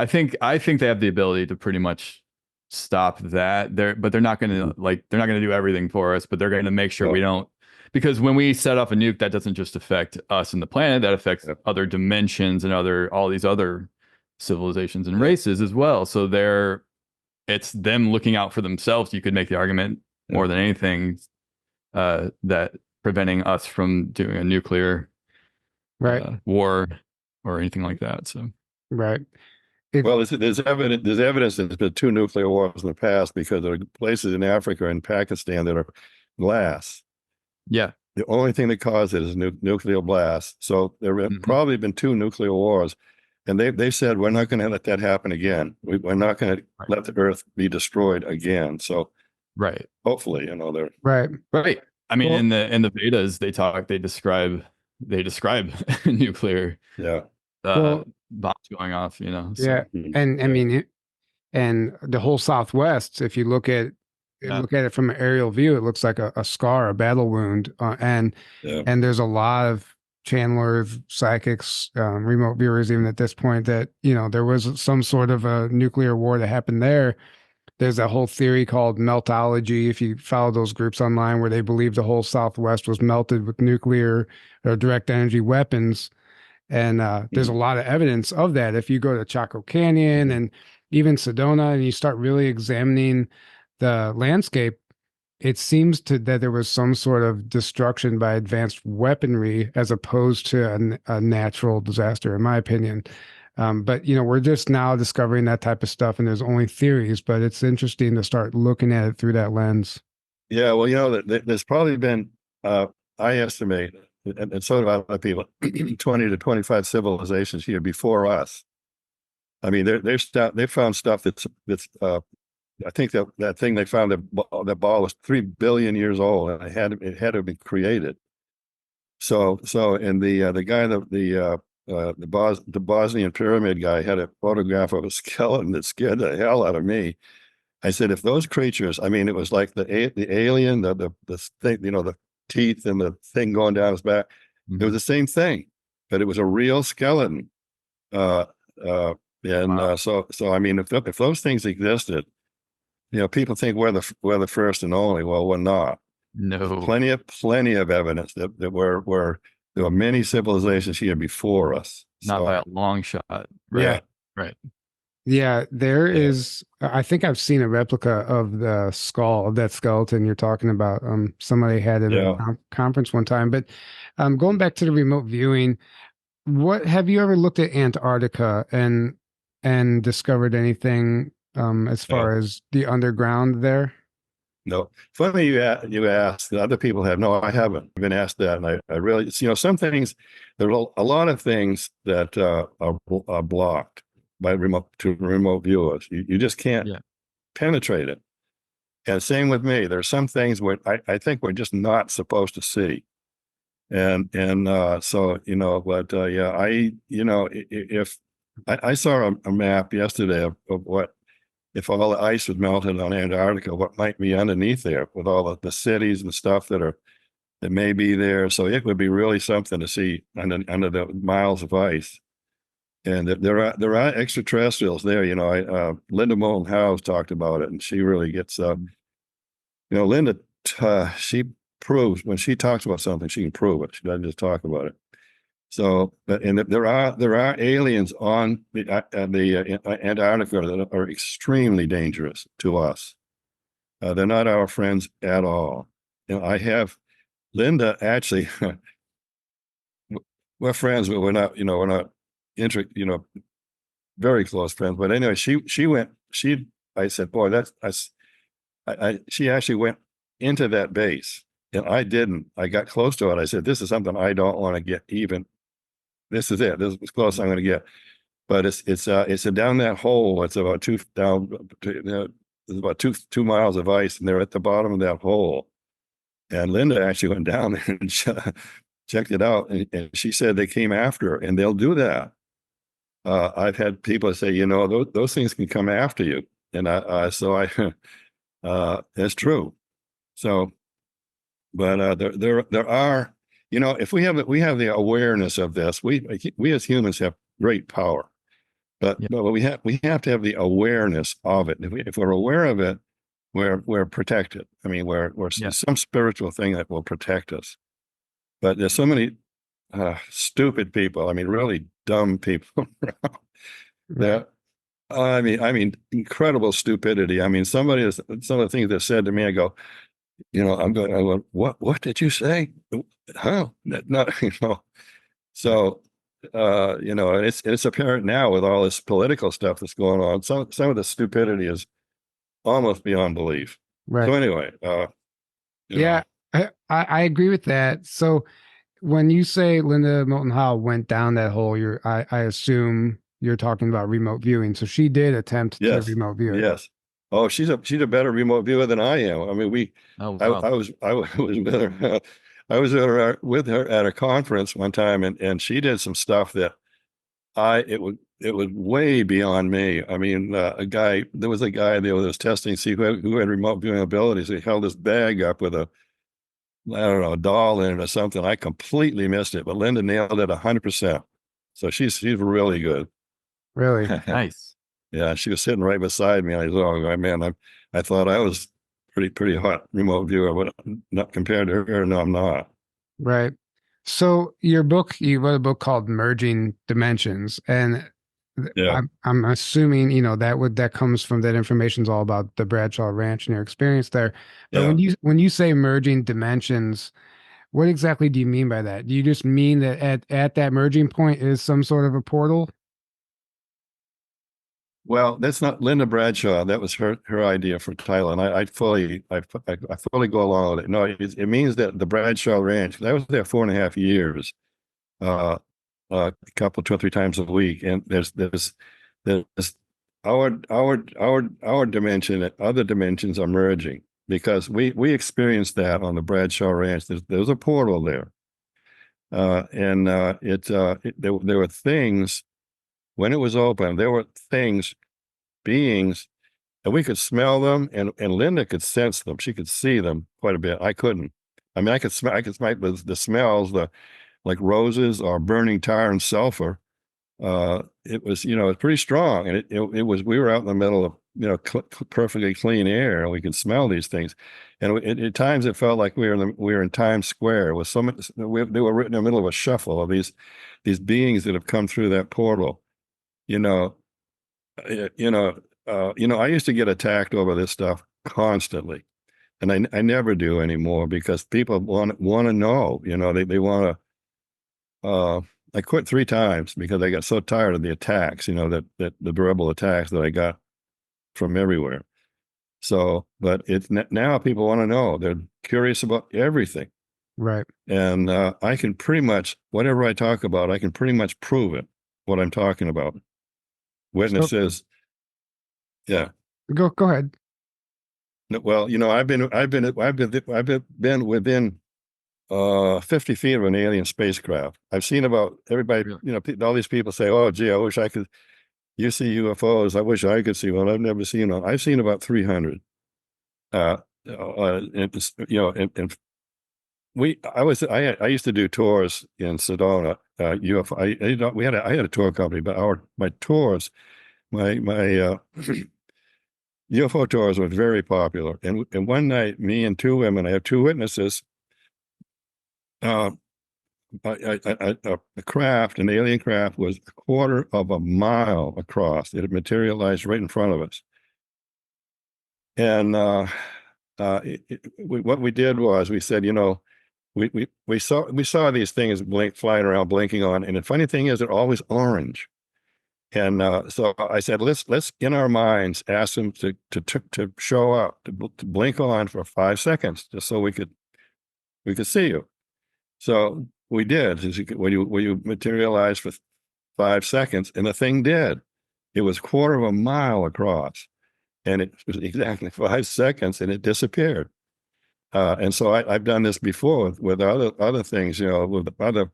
think they have the ability to pretty much stop that. But they're not going to do everything for us, but they're going to make sure we don't. Because when we set off a nuke, that doesn't just affect us and the planet, that affects other dimensions and all these other civilizations and races as well. So it's them looking out for themselves. You could make the argument more than anything that preventing us from doing a nuclear war or anything like that. So right. Well, there's evidence that there's been 2 nuclear wars in the past because there are places in Africa and Pakistan that are glass. Yeah. The only thing that caused it is nuclear blast. So there have probably been 2 nuclear wars, and they said we're not going to let that happen again. We're not going to let the Earth be destroyed again. So Right. hopefully, they're Right. Right. I mean, Well- in the Vedas, they describe nuclear yeah. Well- bombs going off. So. Yeah. And I mean, and the whole Southwest, if you look at it from an aerial view, it looks like a scar, a battle wound, and there's a lot of channelers, psychics, remote viewers, even at this point, that there was some sort of a nuclear war that happened there. There's that whole theory called meltology. If you follow those groups online, where they believe the whole Southwest was melted with nuclear or direct energy weapons. And there's a lot of evidence of that. If you go to Chaco Canyon and even Sedona, and you start really examining the landscape, it seems that there was some sort of destruction by advanced weaponry as opposed to a natural disaster, in my opinion. But we're just now discovering that type of stuff, and there's only theories, but it's interesting to start looking at it through that lens. Yeah, well, there's probably been, I estimate, and so do other people, 20 to 25 civilizations here before us. I mean, they found stuff that's I think that thing they found, that ball was 3 billion years old, and it had to have been created. So and the guy, the Bosnian pyramid guy, had a photograph of a skeleton that scared the hell out of me. I said, if those creatures, I mean, it was like the alien, the thing, the teeth and the thing going down his back. It was the same thing, but it was a real skeleton. So I mean, if those things existed, people think we're the first and only. Well, we're not. No. Plenty of evidence that there were many civilizations here before us. Not by a long shot. Right. Yeah. Right. Yeah, there is. I think I've seen a replica of the skull, of that skeleton you're talking about. Somebody had it at a conference one time. But going back to the remote viewing, what have you ever looked at Antarctica and discovered anything as far as the underground there? No. Funny you ask. Other people have. No, I haven't been asked that, and I really, some things. There's a lot of things that are blocked by remote viewers. You just can't penetrate it. And same with me. There's some things where I think we're just not supposed to see. And so but if I saw a map yesterday of what, if all the ice was melted on Antarctica, what might be underneath there, with all the cities and stuff that may be there. So it would be really something to see under the miles of ice. And there are extraterrestrials there. Linda Moulton Howe's talked about it, and she really gets Linda, she proves, when she talks about something, she can prove it. She doesn't just talk about it. So, and there are aliens on the Antarctica that are extremely dangerous to us. They're not our friends at all. I have Linda, actually. We're friends, but we're not very close friends. But anyway, I said, boy, she actually went into that base, and I didn't. I got close to it. I said, this is something I don't want to get even. This is it. This is as close as I'm going to get. But it's down that hole. It's about there's about two miles of ice, and they're at the bottom of that hole. And Linda actually went down there and checked it out, and she said they came after her, and they'll do that. I've had people say, those things can come after you, and that's true. So, but there are, if we have the awareness of this, we as humans have great power, but we have to have the awareness of it. If we're aware of it, we're protected. I mean, we're some spiritual thing that will protect us. But there's so many stupid people. I mean, really dumb people that, I mean, incredible stupidity. I mean, some of the things they said to me, I go, I'm going, what did you say? Huh? Not, So, it's apparent now with all this political stuff that's going on. Some of the stupidity is almost beyond belief. Right. So anyway, yeah. I agree with that. So when you say Linda Moulton Howe went down that hole, I assume you're talking about remote viewing. So she did attempt to Yes, remote view it. yes. Oh, she's a better remote viewer than I am. I mean, Oh, I, wow. I was I was with her. I was with her at a conference one time, and she did some stuff that it was way beyond me. I mean, there was a guy there that was testing, see who had remote viewing abilities. He held this bag up with I don't know, a doll in it or something. I completely missed it, but Linda nailed it 100%. So she's really good. Really? Nice. Yeah, she was sitting right beside me. I thought, oh man, I thought I was pretty hot remote viewer, but not compared to her. No, I'm not. Right. So you wrote a book called Merging Dimensions, and Yeah, I'm assuming, that comes from that information's all about the Bradshaw Ranch and your experience there. But yeah. when you say merging dimensions, what exactly do you mean by that? Do you just mean that at that merging point is some sort of a portal? Well, that's not Linda Bradshaw. That was her idea for title, and I fully go along with it. No, it means that the Bradshaw Ranch. I was there 4.5 years, uh, a couple, 2 or 3 times a week, and there's our dimension and other dimensions are merging because we experienced that on the Bradshaw Ranch. There's a portal there, there were things when it was open. There were things, beings, and we could smell them, and Linda could sense them. She could see them quite a bit. I couldn't. I mean, I could smell the smells, like roses or burning tar and sulfur. It was, it's pretty strong, and it was. We were out in the middle of perfectly clean air, and we could smell these things. And at times it felt like we were in Times Square. It was so much. They were written in the middle of a shuffle of these beings that have come through that portal. You know, I used to get attacked over this stuff constantly, and I never do anymore because people want to know. They want to. I quit 3 times because I got so tired of the attacks. That the verbal attacks that I got from everywhere. So, but now people want to know. They're curious about everything, Right. and I can pretty much whatever I talk about, I can pretty much prove it. What I'm talking about, witnesses. Yeah. Go ahead. Well, I've been within 50 feet of an alien spacecraft. I've seen about everybody. Really? All these people say, "Oh, gee, I wish I could." You see UFOs. I wish I could see one. I've never seen one. I've seen about 300. And I used to do tours in Sedona. UFO. I had a tour company, but my tours, my UFO tours were very popular. And one night, me and 2 women, I have 2 witnesses. Uh, a craft, an alien craft, was 1/4 mile across. It had materialized right in front of us. And what we did was we said, we saw these things flying around, blinking on. And the funny thing is, they're always orange. And so I said, let's in our minds ask them to show up, to blink on for 5 seconds, just so we could see you. So we did. When you materialize for 5 seconds, and the thing did. It was 1/4 mile across, and it was exactly 5 seconds, and it disappeared. And so I've done this before with other things, with other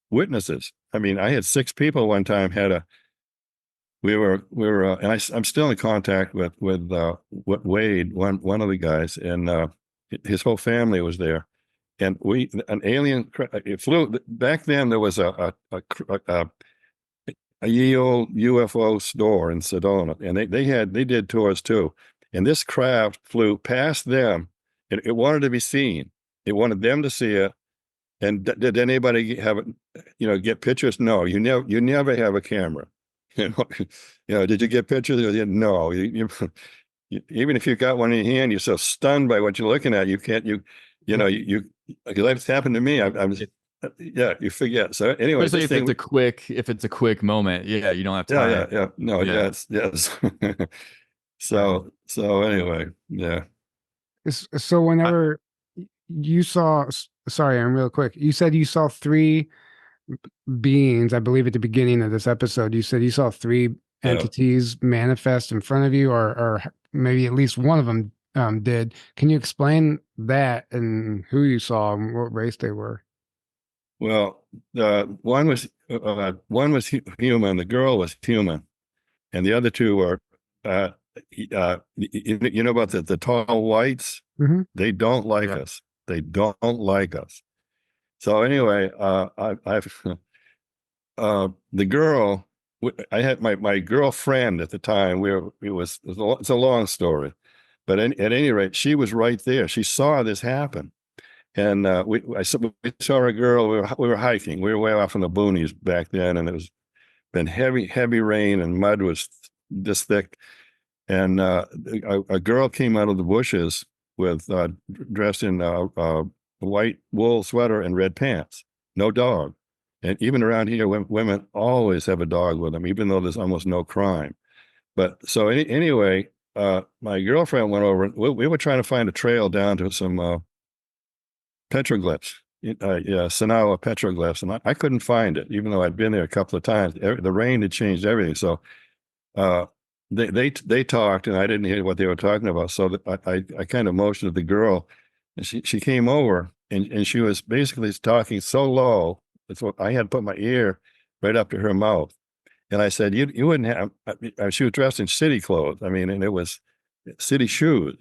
witnesses. I mean, I had 6 people one time we were, and I'm still in contact with Wade, one of the guys, and his whole family was there. And an alien, it flew. Back then, there was a ye old UFO store in Sedona, and they did tours too. And this craft flew past them. It wanted to be seen. It wanted them to see it. And did anybody get pictures? No, you never have a camera. Did you get pictures? No, even if you got one in your hand, you're so stunned by what you're looking at, you can't. Because that's happened to me. You forget. So anyway, Especially if it's a quick moment. Yeah, you don't have time. Yeah. No, Yeah. yes. So anyway, yeah. So whenever you saw, sorry, I'm real quick. You said you saw three beings, I believe at the beginning of this episode. You said you saw three Yeah. entities manifest in front of you, or maybe at least one of them did. Can you explain that and who you saw and what race they were? Well, one was human. The girl was human, and the other two were, you know about the tall whites. Mm-hmm. They don't like us. They don't like us. So anyway, I've the girl. I had my girlfriend at the time. It's a long story, but at any rate, she was right there. She saw this happen. And we saw a girl. We were hiking. We were way off in the boonies back then, and it was been heavy rain, and mud was this thick. And a girl came out of the bushes with dressed in a white wool sweater and red pants. No dog. And even around here, women always have a dog with them, even though there's almost no crime. But so anyway, my girlfriend went over. We were trying to find a trail down to some petroglyphs, Sedona petroglyphs, and I couldn't find it, even though I'd been there a couple of times. The rain had changed everything, so they talked, and I didn't hear what they were talking about. So I kind of motioned to the girl, and she came over, and she was basically talking so low. That's what I had put my ear right up to her mouth, and I said, "You wouldn't have." She was dressed in city clothes. I mean, and it was city shoes.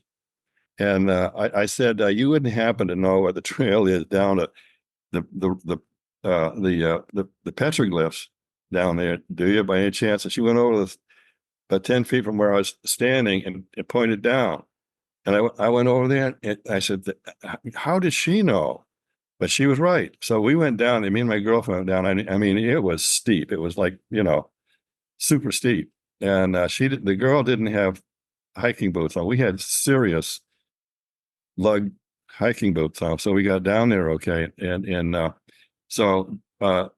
And I said, you wouldn't happen to know where the trail is down at the petroglyphs down there, do you, by any chance? And she went over about 10 feet from where I was standing and pointed down. And I went over there and I said, how did she know? But she was right. So we went down, and me and my girlfriend went down. I mean, it was steep. It was like, super steep. And the girl didn't have hiking boots on. We had serious lug hiking boots on, so we got down there okay. And so my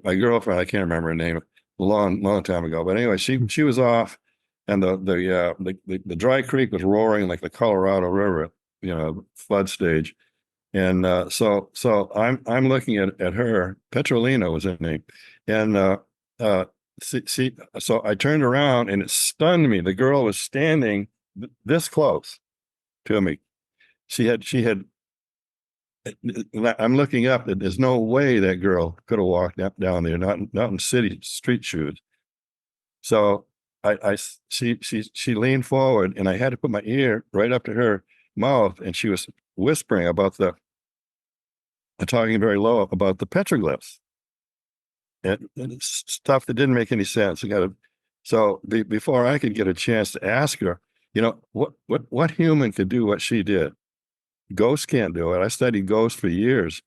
girlfriend, I can't remember her name, a long time ago, but anyway, she was off, and the dry creek was roaring like the Colorado River, flood stage. And so I'm looking at her. Petrolina was her name, and so I turned around, and it stunned me. The girl was standing this close to me. She had. I'm looking up. There's no way that girl could have walked down there, not in city street shoes. So she leaned forward, and I had to put my ear right up to her mouth, and she was whispering about talking very low about the petroglyphs and stuff that didn't make any sense. So before I could get a chance to ask her, what human could do what she did? Ghosts can't do it. I studied ghosts for years,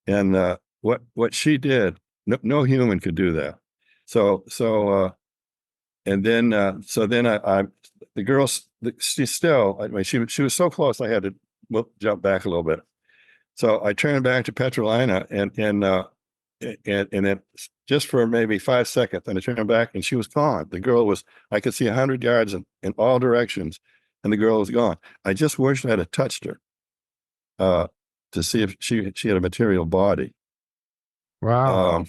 and what she did, no human could do that. So then the girl, she's still. I mean, she was so close. I had to jump back a little bit. So I turned back to Petrolina, and then just for maybe 5 seconds, and I turned back, and she was gone. The girl was. I could see 100 yards in all directions, and the girl was gone. I just wished I had touched her to see if she had a material body. Wow.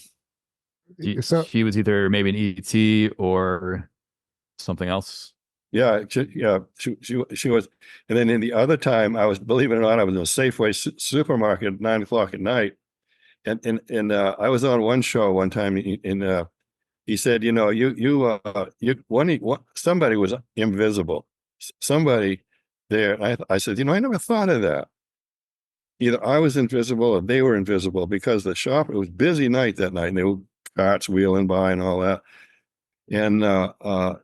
So she was either maybe an ET or something else. Yeah, she was. And then in the other time, believe it or not, I was in a Safeway supermarket at 9:00 at night, and I was on one show one time, and he said, somebody was invisible, somebody there. And I said, I never thought of that. Either I was invisible or they were invisible, because it was busy night that night, and there were carts wheeling by and all that. And I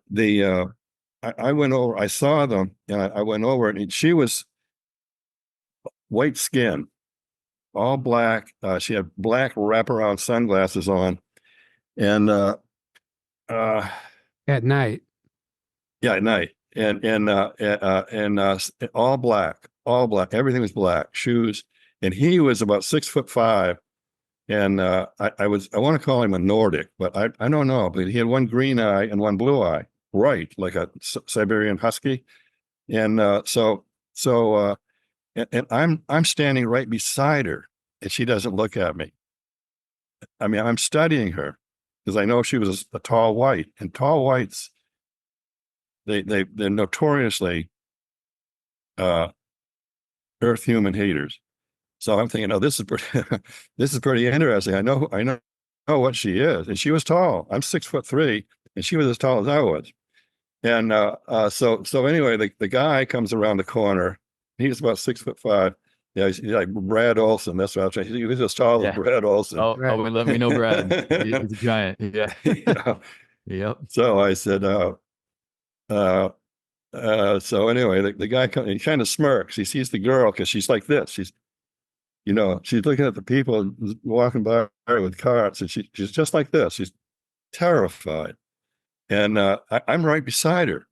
went over, I saw them, and I went over, and she was white skin, all black. She had black wraparound sunglasses on, and at night. Yeah, at night, and all black, everything was black, shoes, and he was about 6'5", and I want to call him a Nordic, but I don't know, but he had one green eye and one blue eye, right, like a Siberian husky, and so and I'm standing right beside her, and she doesn't look at me. I mean, I'm studying her because I know she was a tall white, and tall whites, they're notoriously earth human haters. So I'm thinking, oh, this is pretty, this is pretty interesting. I know what she is, and she was tall. I'm 6'3", and she was as tall as I was. And so anyway, the guy comes around the corner. He's about 6'5". Yeah, he's like Brad Olson. That's what I'm saying. He was as tall as Brad Olson. Oh, Right. let me know, Brad. He's a giant. Yeah. Yeah. Yep. So I said, so anyway, the guy comes, he kind of smirks. He sees the girl because she's like this. She's looking at the people walking by her with carts, and she's just like this. She's terrified. And I'm right beside her.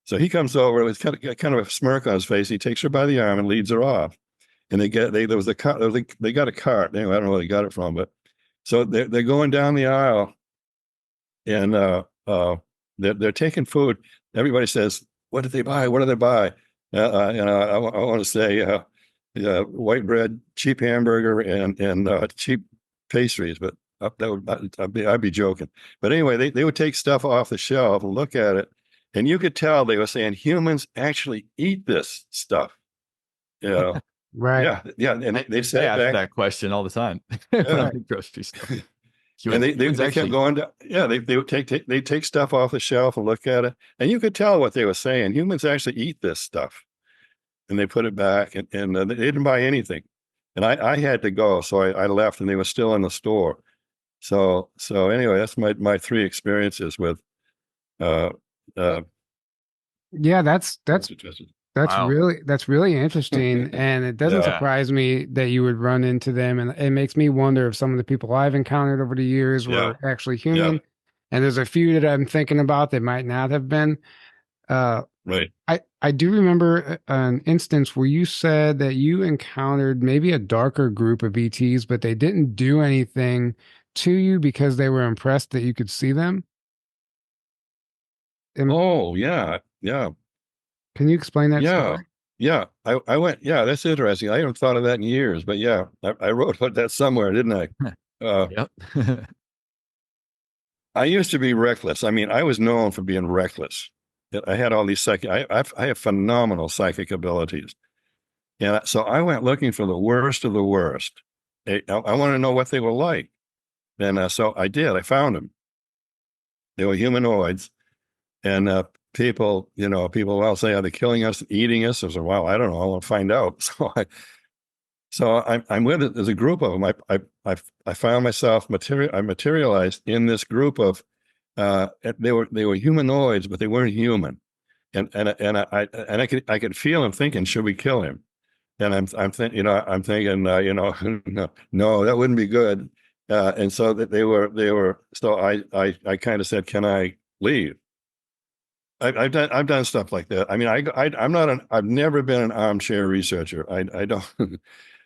So he comes over with kind of a smirk on his face. He takes her by the arm and leads her off. And they got a cart. Anyway, I don't know where they got it from, but so they're going down the aisle, and they're taking food. Everybody says, "What did they buy? What did they buy?" I want to say white bread, cheap hamburger, and cheap pastries, but I'd be joking. But anyway, they would take stuff off the shelf and look at it, and you could tell they were saying humans actually eat this stuff. You know, Right. yeah, and they They said ask back, that question all the time when Yeah. I'm in grocery store. and they Humans kept actually- going down. Yeah, they would take stuff off the shelf and look at it, and you could tell what they were saying. Humans actually eat this stuff, and they put it back, and they didn't buy anything. And I had to go, so I left, and they were still in the store. So anyway, that's my three experiences with Yeah, that's Wow. really interesting, and it doesn't Yeah. surprise me that you would run into them, and it makes me wonder if some of the people I've encountered over the years were actually human. Yeah. And there's a few that I'm thinking about that might not have been. Right. I do remember an instance where you said that you encountered maybe a darker group of ETs, but they didn't do anything to you because they were impressed that you could see them. Oh, yeah. Can you explain that story? Yeah. I went, yeah, that's interesting. I haven't thought of that in years, but yeah, I wrote about that somewhere, didn't I? Yep. I used to be reckless. I mean, I was known for being reckless. I had all these I have phenomenal psychic abilities. And so I went looking for the worst of the worst. I want to know what they were like. And so I did. I found them. They were humanoids. And people will say, are they killing us, eating us? I said, well, I don't know. I want to find out. So I'm with it. There's a group of them. I found myself I materialized in this group of they were humanoids, but they weren't human. And I could feel him thinking, should we kill him? And I'm thinking, no, that wouldn't be good. And so that they were. So I kind of said, can I leave? I've done stuff like that. I mean, I've never been an armchair researcher. I don't.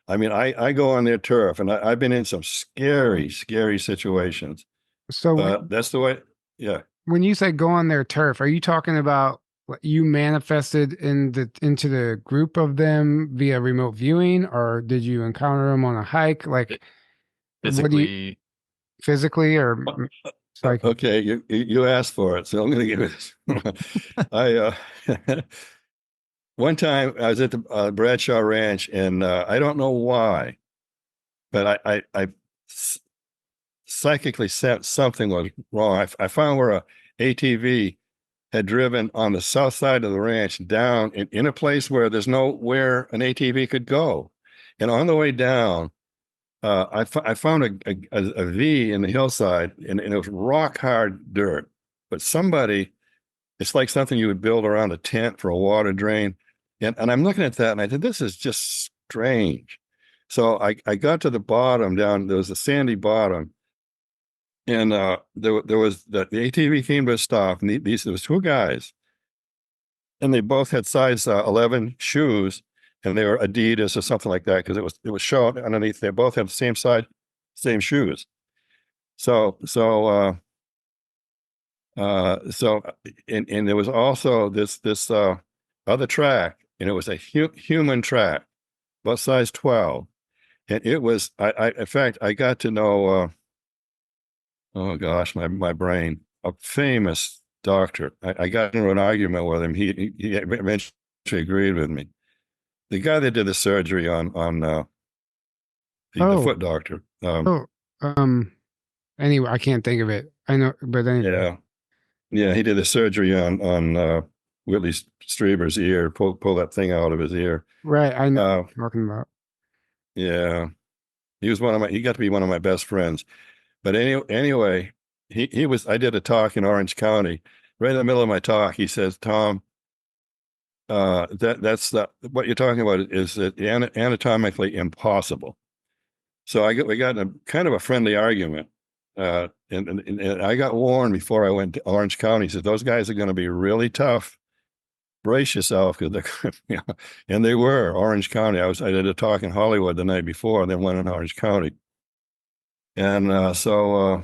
I mean, I go on their turf, and I've been in some scary situations. So That's the way. Yeah. when you say go on their turf, are you talking about what you manifested into the group of them via remote viewing, or did you encounter them on a hike? Like Physically, physically or psychic? Okay, you asked for it, so I'm going to give it. I one time I was at the Bradshaw Ranch, and I don't know why, but I psychically sensed something was wrong. I found where a ATV had driven on the south side of the ranch down in a place where there's nowhere an ATV could go, and on the way down, I found a V in the hillside, and it was rock hard dirt. But it's like something you would build around a tent for a water drain. And I'm looking at that, and I said, this is just strange. So I got to the bottom down, there was a sandy bottom, and there was the ATV came to a stop, and there was two guys, and they both had size 11 shoes, and they were Adidas or something like that, because it was shown underneath. They both had the same size, same shoes. So and there was also this other track, and it was a human track. about size 12. And it was, in fact, I got to know, oh gosh, my brain, a famous doctor. I got into an argument with him. He eventually agreed with me. The guy that did the surgery on the Oh. foot doctor. Anyway, I can't think of it. I know, but anyway. Yeah, he did the surgery on Whitley Strieber's ear, pull that thing out of his ear. Right, I know what you're talking about. Yeah, he got to be one of my best friends. But anyway, he was. I did a talk in Orange County. Right in the middle of my talk, he says, "Tom, that's what you're talking about is anatomically impossible." So we got in a kind of a friendly argument. And I got warned before I went to Orange County. He said, those guys are going to be really tough. Brace yourself. Because and they were Orange County. I did a talk in Hollywood the night before, and then went in Orange County. And so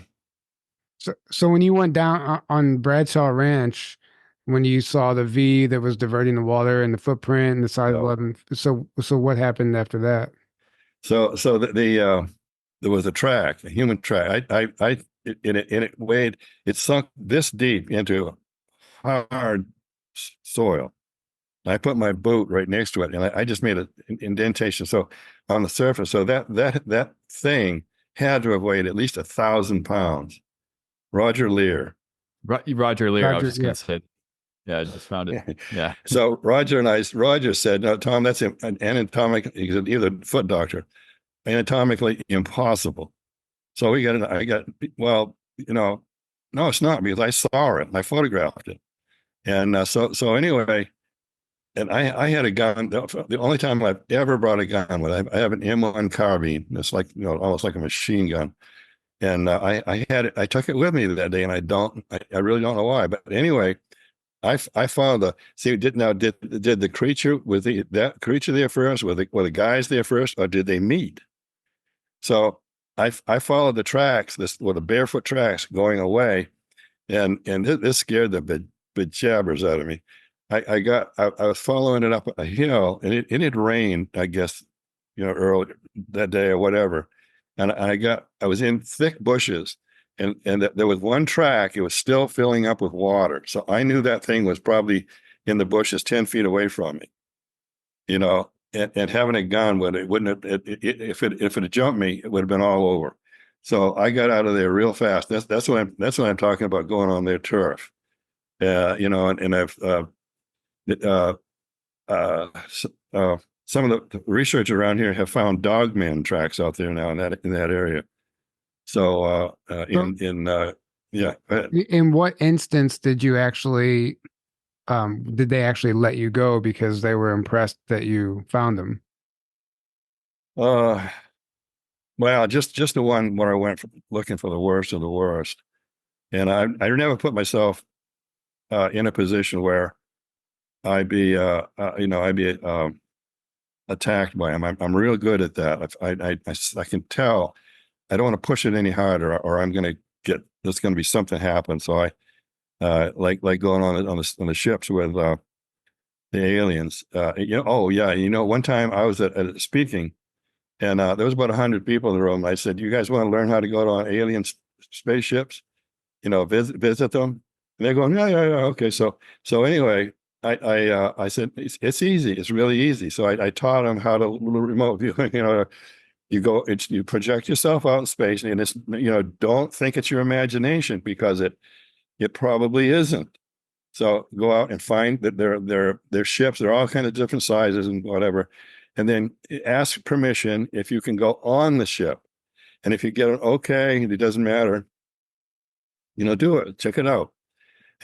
when you went down on Bradshaw Ranch, when you saw the V that was diverting the water and the footprint and the size of 11, so what happened after that? So there was a track, a human track. It weighed, it sunk this deep into hard soil. I put my boot right next to it, and I just made an indentation. So on the surface, so that thing had to have weighed at least 1,000 pounds. Roger Lear. Roger Lear. I was just going to say. Yeah, I just found it. Yeah. So Roger said, "No, Tom, that's an anatomic. He's either foot doctor, anatomically impossible." So well, no, it's not, because I saw it. I photographed it. And so anyway, and I had a gun. The only time I've ever brought a gun with, I have an M1 carbine. It's like, almost like a machine gun. And I had it. I took it with me that day, and I really don't know why. But anyway, I found did the creature, that creature there first? Were the guys there first, or did they meet? So I followed the tracks, the barefoot tracks going away, and this scared the bejabbers out of me. I was following it up a hill, and it had rained, I guess, early that day or whatever, and I was in thick bushes, and there was one track, it was still filling up with water, so I knew that thing was probably in the bushes 10 feet away from me, and having a gun if it had jumped me, it would have been all over. So I got out of there real fast. That's what I'm talking about, going on their turf. And I've some of the research around here have found dogman tracks out there now in that area. So yeah. In what instance did you actually did they actually let you go because they were impressed that you found them? Well, just the one where I went looking for the worst of the worst, and I never put myself in a position where I'd be attacked by them. I'm real good at that. I can tell. I don't want to push it any harder, or I'm going to there's going to be something happen. So I like going on the ships with the aliens. One time I was at speaking, and there was about 100 people in the room. I said, "You guys want to learn how to go on alien spaceships? Visit them?" And they're going, "Yeah, okay." So anyway, I said, it's easy. It's really easy. So I taught them how to remote viewing. You project yourself out in space, and it's, don't think it's your imagination, because it probably isn't. So go out and find that their ships. They're all kind of different sizes and whatever, and then ask permission if you can go on the ship. And if you get an okay, it doesn't matter. Do it. Check it out.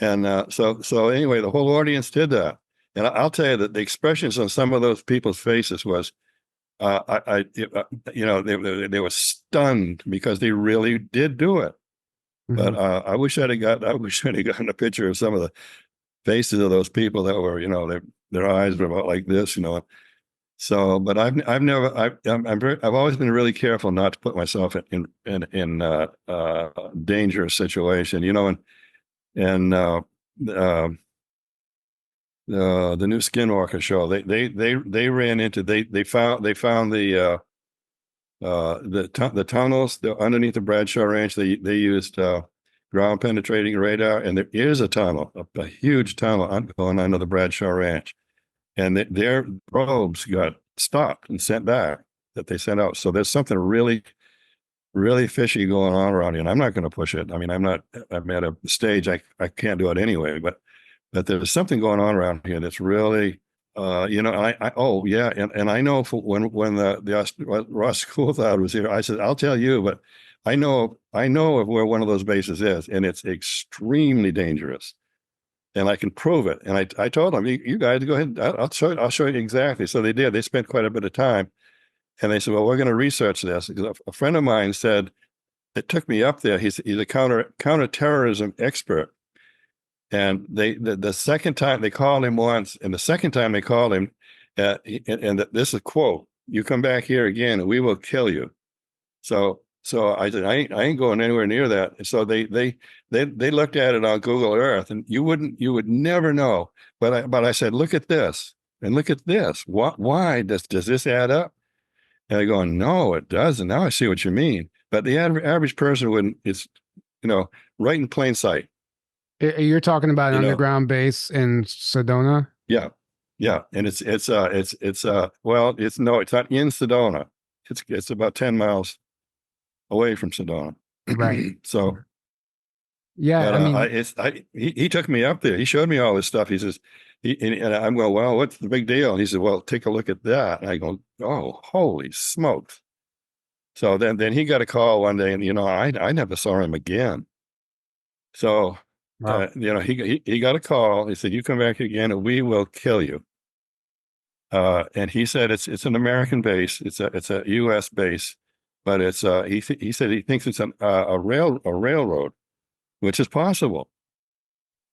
And so anyway, the whole audience did that. And I'll tell you that the expressions on some of those people's faces was, they were stunned, because they really did do it. Mm-hmm. But I wish I'd have gotten a picture of some of the faces of those people that were, their eyes were about like this, So, but I've always been really careful not to put myself in dangerous situation, and the new Skinwalker show. They ran into they found the tunnels underneath the Bradshaw Ranch. They used ground penetrating radar, and there is a tunnel, a huge tunnel going under the Bradshaw Ranch, and their probes got stopped and sent back that they sent out. So there's something really, really fishy going on around here, and I'm not going to push it. I mean, I'm at a stage I can't do it anyway, but there's something going on around here that's really oh yeah, and I know when the Ross Coulthard was here, I said, I'll tell you, but I know of where one of those bases is, and it's extremely dangerous, and I can prove it. And I told them, you guys go ahead, I'll show you exactly. So they did. They spent quite a bit of time, and they said, well, we're going to research this. A friend of mine said, it took me up there. He's a counterterrorism expert. And the second time they called him once, and the second time they called him, and this is a quote: "You come back here again, and we will kill you." So I said, I ain't going anywhere near that. So they looked at it on Google Earth, and you would never know. But I said, look at this and look at this. Why does this add up? And they're going, no, it doesn't. Now I see what you mean. But the average person wouldn't. It's right in plain sight. You're talking about an underground base in Sedona? Yeah. And it's not in Sedona. It's about 10 miles away from Sedona. Right. So yeah, but, he took me up there. He showed me all this stuff. He says, and I'm going, well, what's the big deal? And he said, well, take a look at that. And I go, oh, holy smokes. So then he got a call one day, and I never saw him again. So wow. He got a call. He said, you come back again and we will kill you. And he said, it's an American base. It's a U.S. base, but it's he said he thinks it's a railroad, which is possible,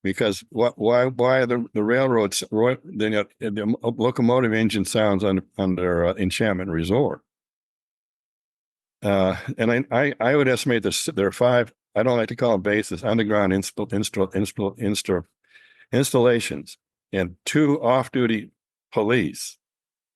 because why the railroads, the locomotive engine sounds under Enchantment Resort. And I would estimate there are 5, I don't like to call them bases, underground installations, and 2 off-duty police,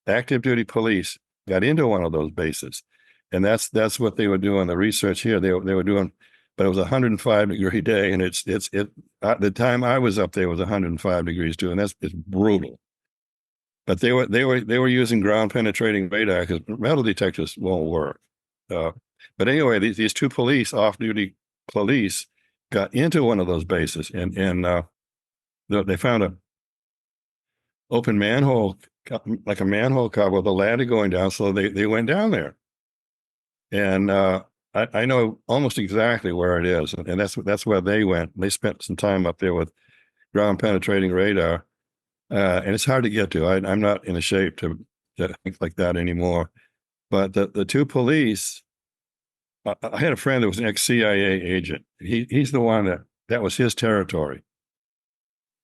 active duty police, got into one of those bases. And that's what they were doing. The research here, they were doing, but it was 105-degree day, and it's the time I was up there, it was 105 degrees too, and it's brutal. But they were using ground penetrating radar, because metal detectors won't work. But anyway, these 2 police, off-duty police, got into one of those bases, and they found a open manhole, like a manhole cover with a ladder going down. So they went down there, and I know almost exactly where it is, and that's where they went. They spent some time up there with ground penetrating radar, and it's hard to get to. I'm not in a shape to think like that anymore. But the 2 police, I had a friend that was an ex-CIA agent. He's the one that was his territory.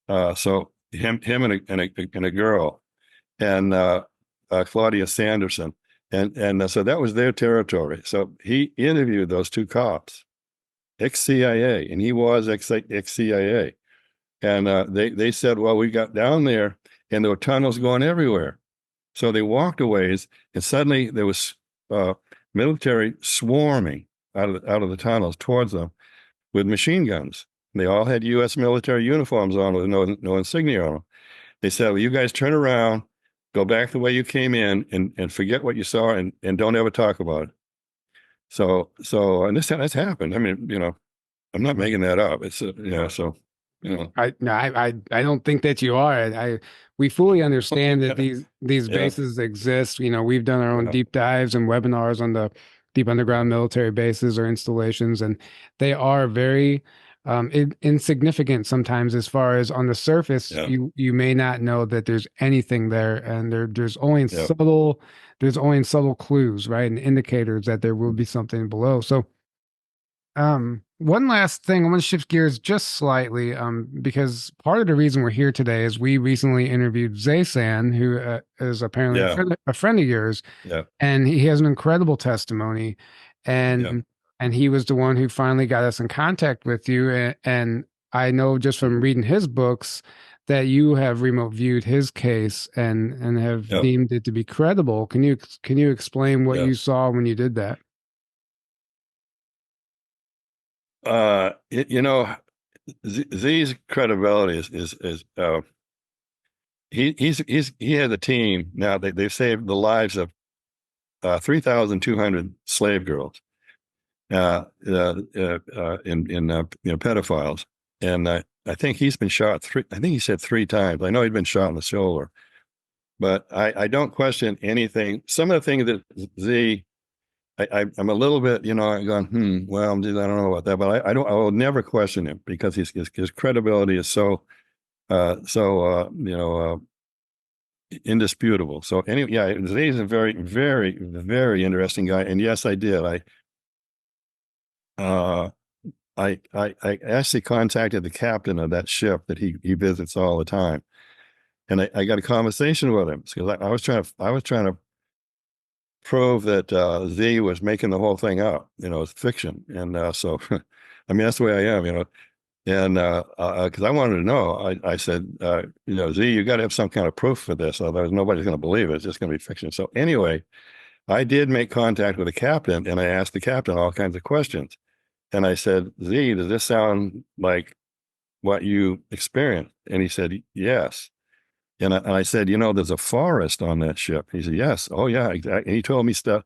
So him and a girl, and Claudia Sanderson, and so that was their territory. So he interviewed those 2 cops, ex-CIA, and he was ex-CIA. And they said, well, we got down there, and there were tunnels going everywhere. So they walked a ways, and suddenly there was military swarming out of the tunnels towards them with machine guns. And they all had U.S. military uniforms on with no insignia on them. They said, well, you guys turn around, go back the way you came in, and forget what you saw, and don't ever talk about it. So and that's happened. I mean, I'm not making that up. It's so. I don't think that you are. We fully understand that these bases exist. We've done our own deep dives and webinars on the deep underground military bases or installations, and they are very insignificant sometimes. As far as on the surface, you may not know that there's anything there, and there's only subtle clues, right, and indicators that there will be something below. So one last thing, I want to shift gears just slightly, because part of the reason we're here today is we recently interviewed Zaysan, who is apparently a friend of yours, and he has an incredible testimony, and he was the one who finally got us in contact with you, and I know just from reading his books that you have remote viewed his case and have Yeah. deemed it to be credible. Can you explain what Yeah. you saw when you did that? You know, Z's credibility is he has a team now. They've saved the lives of 3,200 slave girls in pedophiles, and I think he's been shot three. I think he said 3 times. I know he'd been shot in the shoulder, but I don't question anything. Some of the things that Z, I'm a little bit, I'm going, well, I don't know about that, but I will never question him because his credibility is so indisputable. So anyway, yeah, he's a very, very, very interesting guy. And yes, I did. I actually contacted the captain of that ship that he visits all the time, and I got a conversation with him because I was trying to prove that Z was making the whole thing up. It's fiction, and so I mean that's the way I am. And because I wanted to know, I said, Z, you got to have some kind of proof for this, otherwise nobody's going to believe it. It's just going to be fiction. So anyway, I did make contact with the captain, and I asked the captain all kinds of questions. And I said, Z, does this sound like what you experienced? And he said, yes. And I said, there's a forest on that ship. He said, yes. Oh yeah, exactly. And he told me stuff.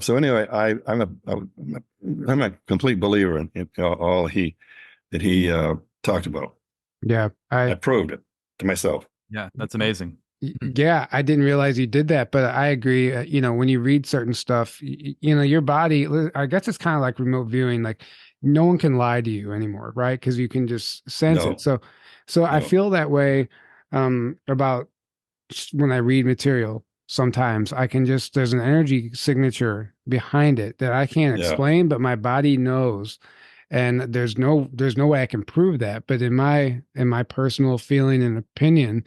So anyway, I'm a complete believer in all that he talked about. Yeah, I proved it to myself. Yeah, that's amazing. Yeah, I didn't realize you did that, but I agree. When you read certain stuff, your body, I guess it's kind of like remote viewing. Like no one can lie to you anymore, right? Because you can just sense it. So I feel that way about when I read material. Sometimes I can there's an energy signature behind it that I can't explain, but my body knows. And there's no way I can prove that. But in my personal feeling and opinion,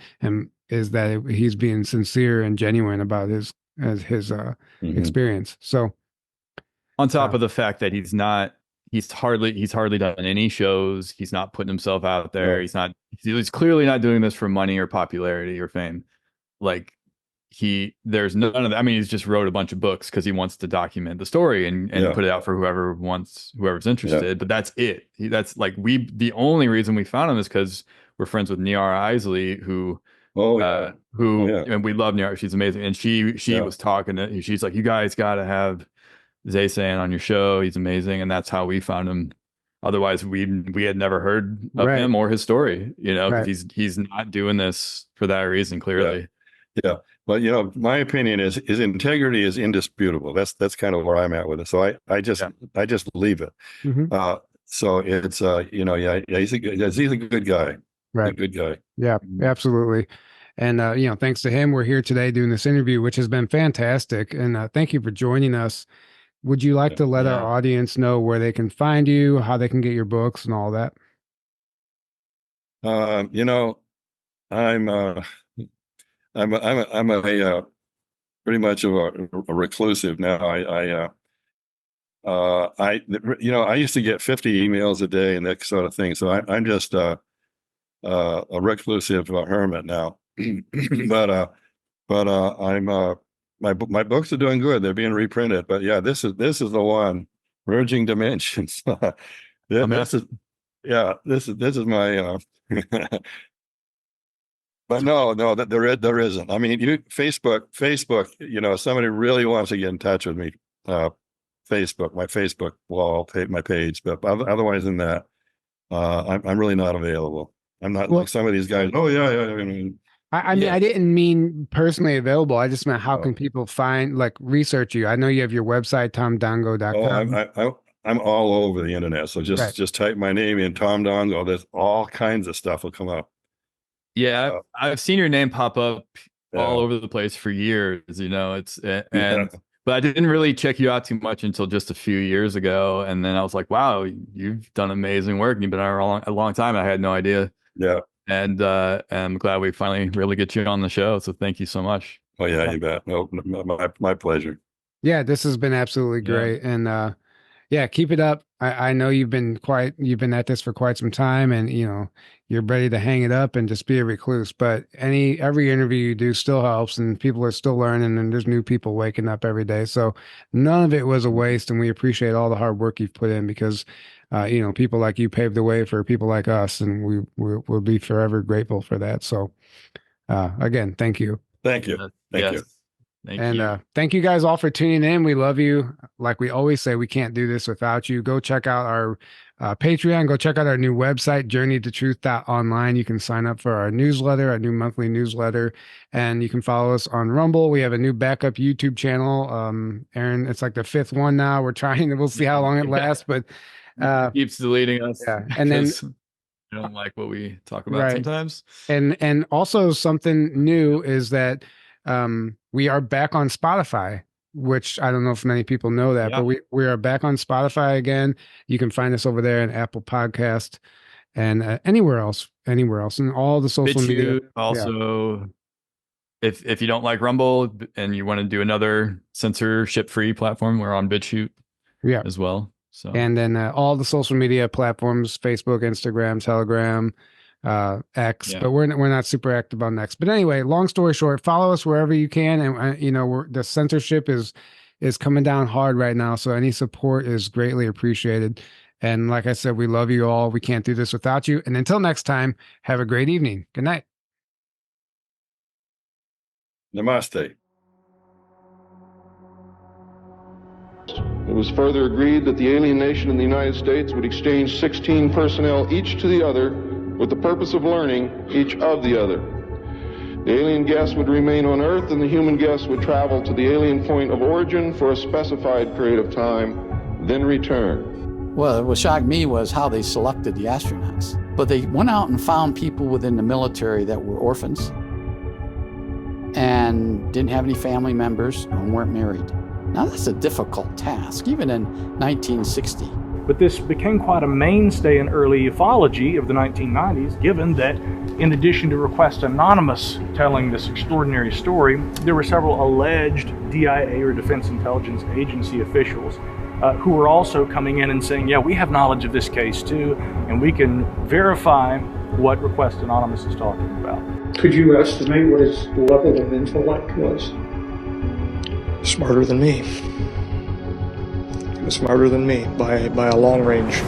is that he's being sincere and genuine about his experience. So on top of the fact that he's hardly done any shows. He's not putting himself out there. He's clearly not doing this for money or popularity or fame. Like there's none of that. I mean, he's just wrote a bunch of books because he wants to document the story and put it out for whoever's interested. Yeah. But that's it. The only reason we found him is because we're friends with Niara Isley, who and we love Niara. She's amazing. And she was talking she's like, you guys got to have Zaysan on your show. He's amazing. And that's how we found him. Otherwise we had never heard of him or his story, because he's not doing this for that reason, clearly. Yeah. But my opinion is his integrity is indisputable. That's kind of where I'm at with it. So I just leave it. Mm-hmm. So it's he's a good guy. Right. A good guy. Yeah, absolutely. And thanks to him, we're here today doing this interview, which has been fantastic. And thank you for joining us. Would you like to let our audience know where they can find you, how they can get your books and all that? I'm a pretty much of a reclusive now. I used to get 50 emails a day and that sort of thing. So I'm just a reclusive hermit now. but I'm my books are doing good. They're being reprinted. But yeah, this is the one, Merging Dimensions. This is my. But no, that there isn't. I mean, Facebook. Somebody really wants to get in touch with me. Facebook, my Facebook wall, my page. But otherwise than that, I'm really not available. I'm not like some of these guys. Oh yeah. I mean, I didn't mean personally available. I just meant how can people research you? I know you have your website, tomdongo.com. Oh, I'm all over the internet. So just type my name in, Tom Dongo. There's all kinds of stuff will come up. Yeah, I've seen your name pop up all over the place for years. But I didn't really check you out too much until just a few years ago, and then I was like, "Wow, you've done amazing work. You've been around a long time. I had no idea." Yeah, and I'm glad we finally really get you on the show. So thank you so much. Oh yeah, you bet. No, my pleasure. Yeah, this has been absolutely great, and Yeah, keep it up. I know you've been at this for quite some time, and you're ready to hang it up and just be a recluse. But every interview you do still helps, and people are still learning, and there's new people waking up every day. So none of it was a waste, and we appreciate all the hard work you've put in because people like you paved the way for people like us, and we'll be forever grateful for that. So again, thank you. Thank you. Thank you. Thank you. Thank you guys all for tuning in. We love you. Like we always say, we can't do this without you. Go check out our Patreon. Go check out our new website, journeytotruth.online. You can sign up for our newsletter, our new monthly newsletter, and you can follow us on Rumble. We have a new backup YouTube channel. Aaron, it's like the 5th one now. We're trying. We'll see how long it lasts, but keeps deleting us. Yeah, and then I don't like what we talk about sometimes. And also something new is that we are back on Spotify, which I don't know if many people know that, but we are back on Spotify again. You can find us over there in Apple Podcast and anywhere else, and all the social media. Also, if you don't like Rumble and you want to do another censorship-free platform, we're on BitChute as well. So and then all the social media platforms: Facebook, Instagram, Telegram, X, but we're not super active on X. But anyway, long story short, follow us wherever you can, and the censorship is coming down hard right now, so any support is greatly appreciated. And like I said, we love you all. We can't do this without you. And until next time, have a great evening. Good night. Namaste. It was further agreed that the alien nation and the United States would exchange 16 personnel each to the other with the purpose of learning each of the other. The alien guests would remain on Earth and the human guests would travel to the alien point of origin for a specified period of time, then return. Well, what shocked me was how they selected the astronauts. But they went out and found people within the military that were orphans and didn't have any family members and weren't married. Now, that's a difficult task, even in 1960. But this became quite a mainstay in early ufology of the 1990s, given that in addition to Request Anonymous telling this extraordinary story, there were several alleged DIA or Defense Intelligence Agency officials who were also coming in and saying, yeah, we have knowledge of this case too, and we can verify what Request Anonymous is talking about. Could you estimate what his level of intellect was? Smarter than me. Smarter than me by a long range.